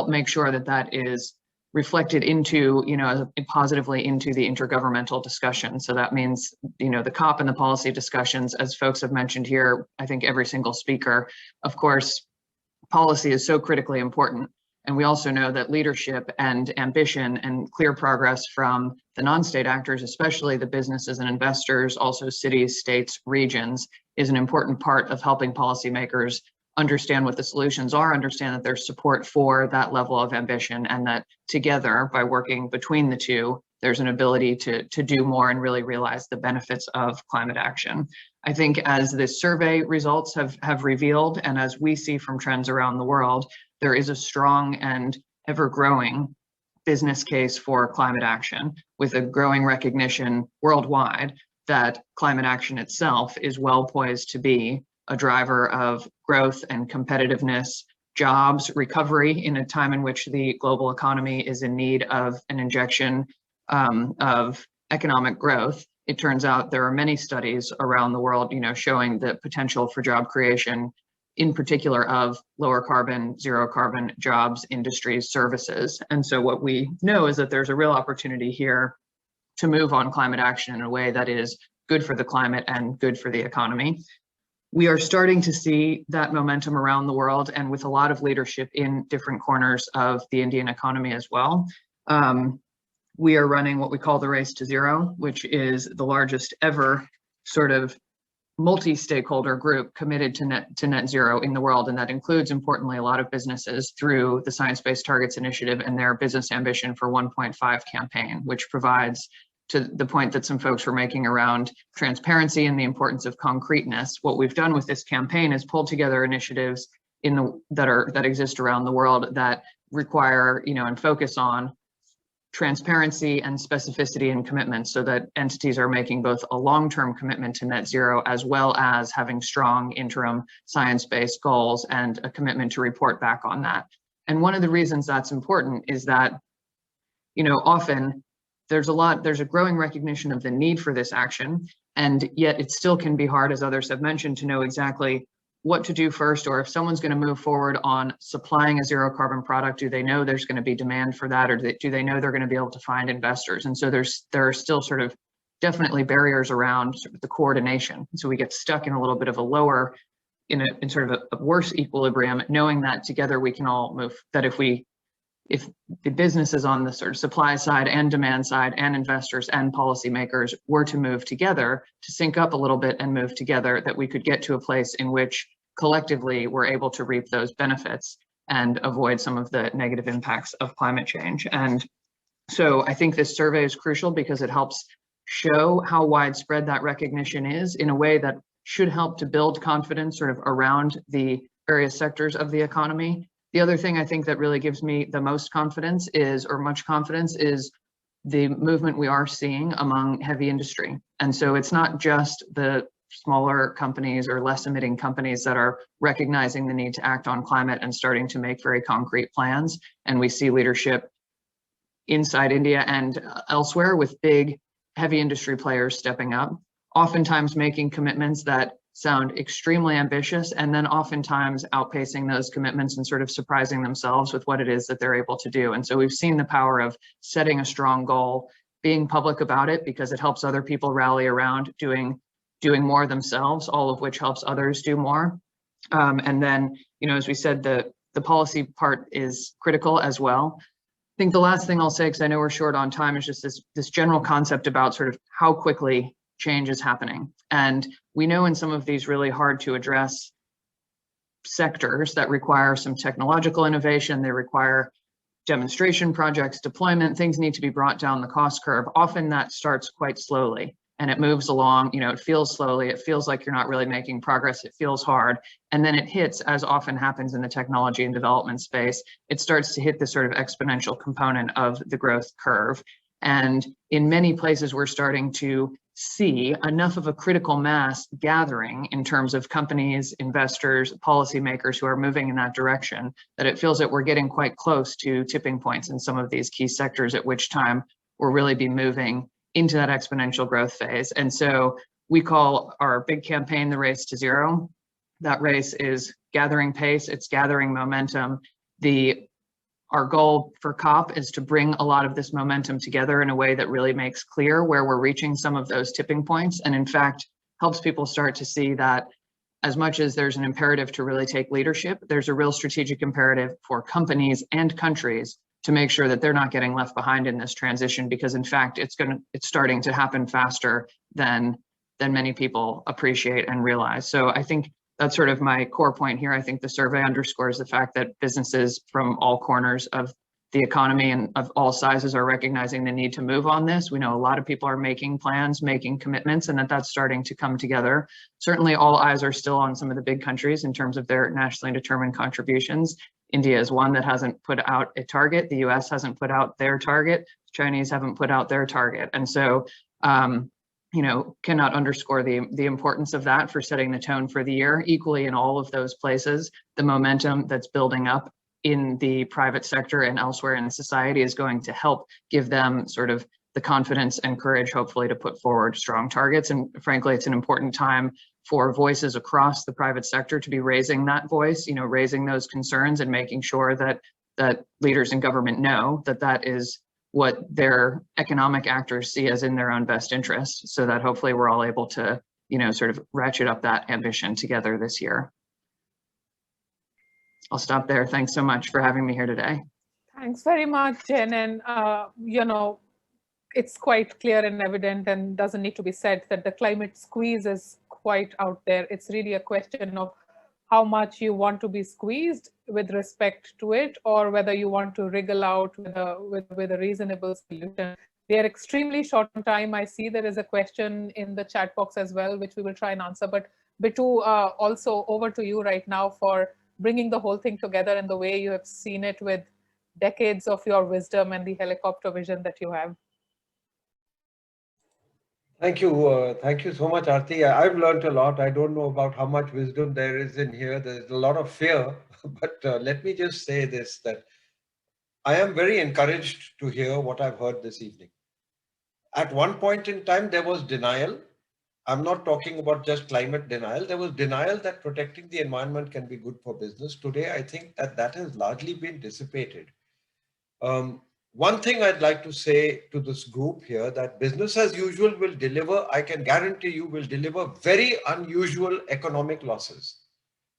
make sure that is reflected into, positively into the intergovernmental discussion. So that means, the COP and the policy discussions, as folks have mentioned here, I think every single speaker, of course, policy is so critically important. And we also know that leadership and ambition and clear progress from the non-state actors, especially the businesses and investors, also cities, states, regions, is an important part of helping policymakers understand what the solutions are, understand that there's support for that level of ambition, and that together, by working between the two, there's an ability to do more and really realize the benefits of climate action. I think as the survey results have revealed, and as we see from trends around the world, there is a strong and ever-growing business case for climate action, with a growing recognition worldwide that climate action itself is well poised to be a driver of growth and competitiveness, jobs, recovery in a time in which the global economy is in need of an injection of economic growth. It turns out there are many studies around the world, showing the potential for job creation, in particular of lower carbon, zero carbon jobs, industries, services. And so what we know is that there's a real opportunity here to move on climate action in a way that is good for the climate and good for the economy. We are starting to see that momentum around the world, and with a lot of leadership in different corners of the Indian economy as well. We are running what we call the Race to Zero, which is the largest ever sort of multi-stakeholder group committed to net zero in the world. And that includes, importantly, a lot of businesses through the Science Based Targets Initiative and their Business Ambition for 1.5 campaign, which provides, to the point that some folks were making around transparency and the importance of concreteness. What we've done with this campaign is pull together initiatives that exist around the world that require, and focus on transparency and specificity and commitment, so that entities are making both a long-term commitment to net zero, as well as having strong interim science-based goals and a commitment to report back on that. And one of the reasons that's important is that, often there's a growing recognition of the need for this action, and yet it still can be hard, as others have mentioned, to know exactly what to do first, or if someone's going to move forward on supplying a zero carbon product, do they know there's going to be demand for that, or do they know they're going to be able to find investors? And so there are still sort of definitely barriers around sort of the coordination. And so we get stuck in a little bit of a lower, in sort of a worse equilibrium, knowing that together we can all move, that if the businesses on the sort of supply side and demand side and investors and policymakers were to move together, to sync up a little bit and move together, that we could get to a place in which collectively we're able to reap those benefits and avoid some of the negative impacts of climate change. And so I think this survey is crucial because it helps show how widespread that recognition is in a way that should help to build confidence sort of around the various sectors of the economy. The other thing I think that really gives me the most confidence is the movement we are seeing among heavy industry. And so it's not just the smaller companies or less emitting companies that are recognizing the need to act on climate and starting to make very concrete plans. And we see leadership inside India and elsewhere with big heavy industry players stepping up, oftentimes making commitments that sound extremely ambitious, and then oftentimes outpacing those commitments and sort of surprising themselves with what it is that they're able to do. And so we've seen the power of setting a strong goal, being public about it, because it helps other people rally around doing more themselves, all of which helps others do more. And then, as we said, the policy part is critical as well. I think the last thing I'll say, because I know we're short on time, is just this general concept about sort of how quickly change is happening. And we know in some of these really hard to address sectors that require some technological innovation, they require demonstration projects, deployment, things need to be brought down the cost curve. Often that starts quite slowly and it moves along, it feels slowly, it feels like you're not really making progress, it feels hard. And then it hits, as often happens in the technology and development space, it starts to hit the sort of exponential component of the growth curve. And in many places, we're starting to see enough of a critical mass gathering in terms of companies, investors, policymakers who are moving in that direction, that it feels that we're getting quite close to tipping points in some of these key sectors, at which time we'll really be moving into that exponential growth phase. And so we call our big campaign the Race to Zero. That race is gathering pace, it's gathering momentum. Our goal for COP is to bring a lot of this momentum together in a way that really makes clear where we're reaching some of those tipping points, and in fact helps people start to see that as much as there's an imperative to really take leadership, there's a real strategic imperative for companies and countries to make sure that they're not getting left behind in this transition, because in fact it's starting to happen faster than many people appreciate and realize. So I think that's sort of my core point here. I think the survey underscores the fact that businesses from all corners of the economy and of all sizes are recognizing the need to move on this. We know a lot of people are making plans, making commitments, and that's starting to come together. Certainly all eyes are still on some of the big countries in terms of their nationally determined contributions. India is one that hasn't put out a target. The US hasn't put out their target. Chinese haven't put out their target. And so, you know, cannot underscore the importance of that for setting the tone for the year. Equally in all of those places, the momentum that's building up in the private sector and elsewhere in society is going to help give them sort of the confidence and courage, hopefully, to put forward strong targets. And frankly, it's an important time for voices across the private sector to be raising that voice, you know, raising those concerns and making sure that leaders in government know that that is what their economic actors see as in their own best interest, so that hopefully we're all able to, you know, sort of ratchet up that ambition together this year. I'll stop there. Thanks so much for having me here today. Thanks very much, Jen. And, you know, it's quite clear and evident and doesn't need to be said that the climate squeeze is quite out there. It's really a question of how much you want to be squeezed with respect to it, or whether you want to wriggle out with a reasonable solution. We are extremely short on time. I see there is a question in the chat box as well, which we will try and answer. But Bittu, also over to you right now for bringing the whole thing together in the way you have seen it with decades of your wisdom and the helicopter vision that you have. Thank you. Thank you so much, Aarti. I've learned a lot. I don't know about how much wisdom there is in here. There's a lot of fear, but let me just say this, that I am very encouraged to hear what I've heard this evening. At one point in time, there was denial. I'm not talking about just climate denial. There was denial that protecting the environment can be good for business. Today, I think that has largely been dissipated. One thing I'd like to say to this group here, that business as usual will deliver, I can guarantee you, will deliver very unusual economic losses.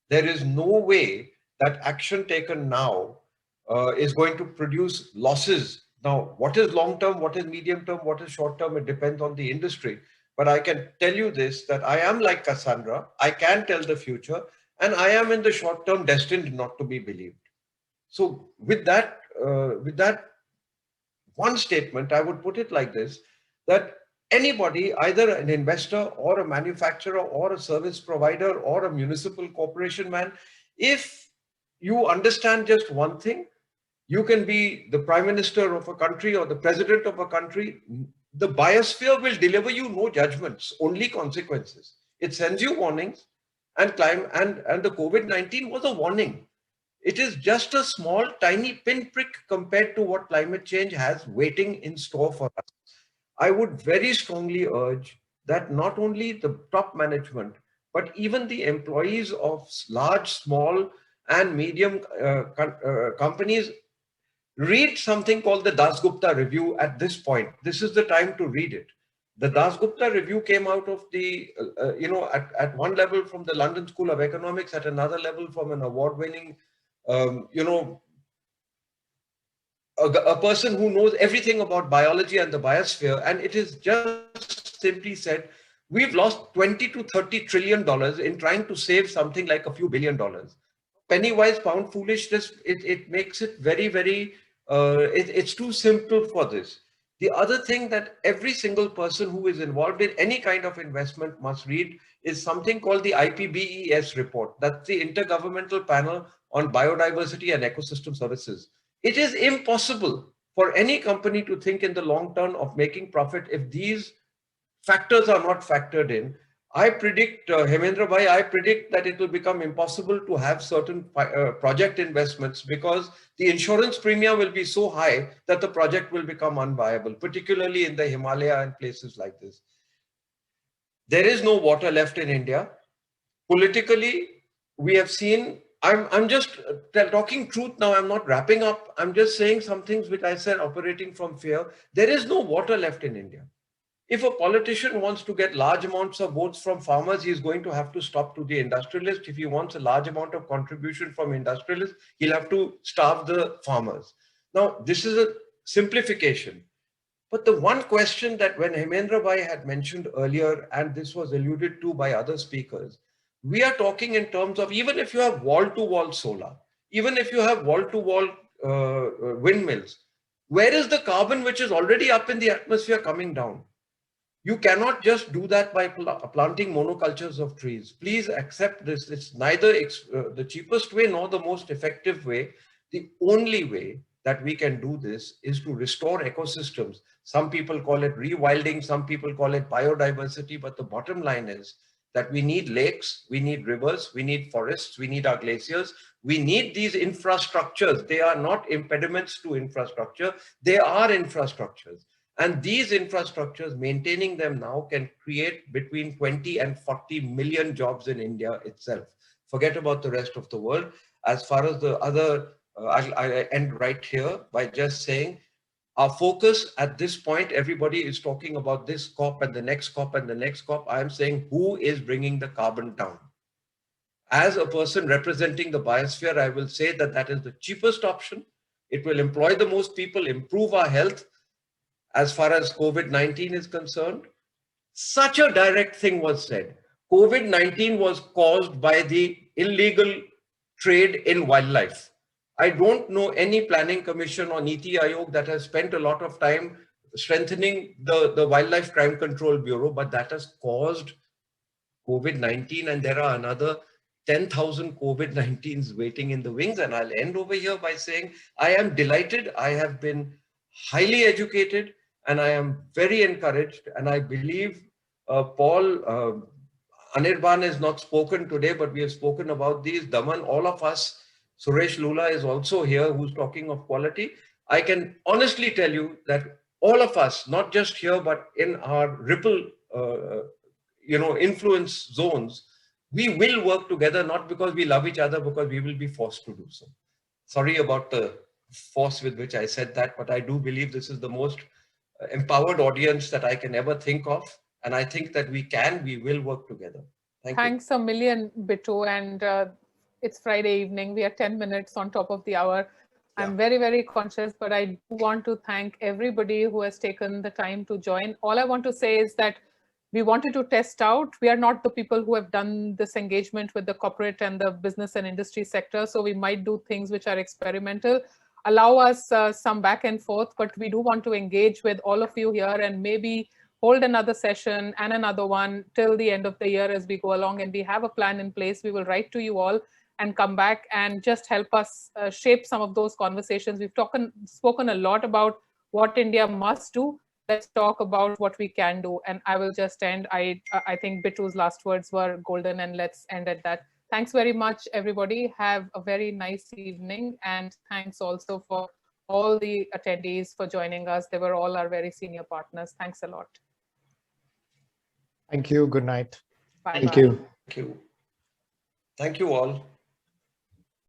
There is no way that action taken now is going to produce losses. Now, what is long-term, what is medium-term, what is short-term, it depends on the industry. But I can tell you this, that I am like Cassandra, I can tell the future, and I am in the short term destined not to be believed. So with that one statement, I would put it like this, that anybody, either an investor or a manufacturer or a service provider or a municipal corporation man, if you understand just one thing, you can be the prime minister of a country or the president of a country. The biosphere will deliver you no judgments, only consequences. It sends you warnings, and the COVID-19 was a warning. It is just a small, tiny pinprick compared to what climate change has waiting in store for us. I would very strongly urge that not only the top management, but even the employees of large, small, and medium companies read something called the Dasgupta Review at this point. This is the time to read it. The Dasgupta Review came out of the, at one level from the London School of Economics, at another level from an award-winning, a person who knows everything about biology and the biosphere. And it is just simply said, we've lost $20 to $30 trillion in trying to save something like a few $1 billion. Penny wise, pound foolish, it makes it very, very, it's too simple for this. The other thing that every single person who is involved in any kind of investment must read is something called the IPBES report. That's the Intergovernmental Panel on Biodiversity and Ecosystem Services. It is impossible for any company to think in the long term of making profit if these factors are not factored in. I predict, Hemendra Bhai, I predict that it will become impossible to have certain project investments because the insurance premium will be so high that the project will become unviable, particularly in the Himalaya and places like this. There is no water left in India. Politically, we have seen, I'm just talking truth now, I'm not wrapping up. I'm just saying some things which I said operating from fear. There is no water left in India. If a politician wants to get large amounts of votes from farmers, he is going to have to stop to the industrialist. If he wants a large amount of contribution from industrialists, he'll have to starve the farmers. Now, this is a simplification. But the one question that when Hemendra Bhai had mentioned earlier, and this was alluded to by other speakers, We are talking in terms of, even if you have wall-to-wall solar, even if you have wall-to-wall windmills, where is the carbon which is already up in the atmosphere coming down? You cannot just do that by planting monocultures of trees. Please accept this. It's neither the cheapest way nor the most effective way. The only way that we can do this is to restore ecosystems. Some people call it rewilding, some people call it biodiversity, but the bottom line is that we need lakes, we need rivers, we need forests, we need our glaciers, we need these infrastructures. They are not impediments to infrastructure, they are infrastructures. And these infrastructures, maintaining them now, can create between 20 and 40 million jobs in India itself. Forget about the rest of the world. As far as the other, I'll end right here by just saying, our focus at this point, everybody is talking about this COP and the next COP and the next COP. I'm saying, who is bringing the carbon down? As a person representing the biosphere, I will say that that is the cheapest option. It will employ the most people, improve our health. As far as COVID-19 is concerned, such a direct thing was said. COVID-19 was caused by the illegal trade in wildlife. I don't know any planning commission or Niti Aayog that has spent a lot of time strengthening the Wildlife Crime Control Bureau, but that has caused COVID-19, and there are another 10,000 COVID-19s waiting in the wings. And I'll end over here by saying, I am delighted. I have been highly educated and I am very encouraged. And I believe Paul, Anirban is not spoken today, but we have spoken about these. Daman, all of us, Suresh Lula is also here, who's talking of quality. I can honestly tell you that all of us, not just here, but in our ripple, influence zones, we will work together, not because we love each other, because we will be forced to do so. Sorry about the force with which I said that, but I do believe this is the most empowered audience that I can ever think of. And I think that we will work together. Thanks a million, Bittu. And it's Friday evening. We are 10 minutes on top of the hour. Yeah. I'm very, very conscious, but I do want to thank everybody who has taken the time to join. All I want to say is that we wanted to test out. We are not the people who have done this engagement with the corporate and the business and industry sector. So we might do things which are experimental. Allow us some back and forth, but we do want to engage with all of you here and maybe hold another session and another one till the end of the year as we go along, and we have a plan in place. We will write to you all and come back and just help us shape some of those conversations. We've spoken a lot about what India must do. Let's talk about what we can do. And I will just end. I think Bittu's last words were golden, and let's end at that. Thanks very much, everybody. Have a very nice evening. And thanks also for all the attendees for joining us. They were all our very senior partners. Thanks a lot. Thank you. Good night. Bye. Thank you. Thank you. Thank you all.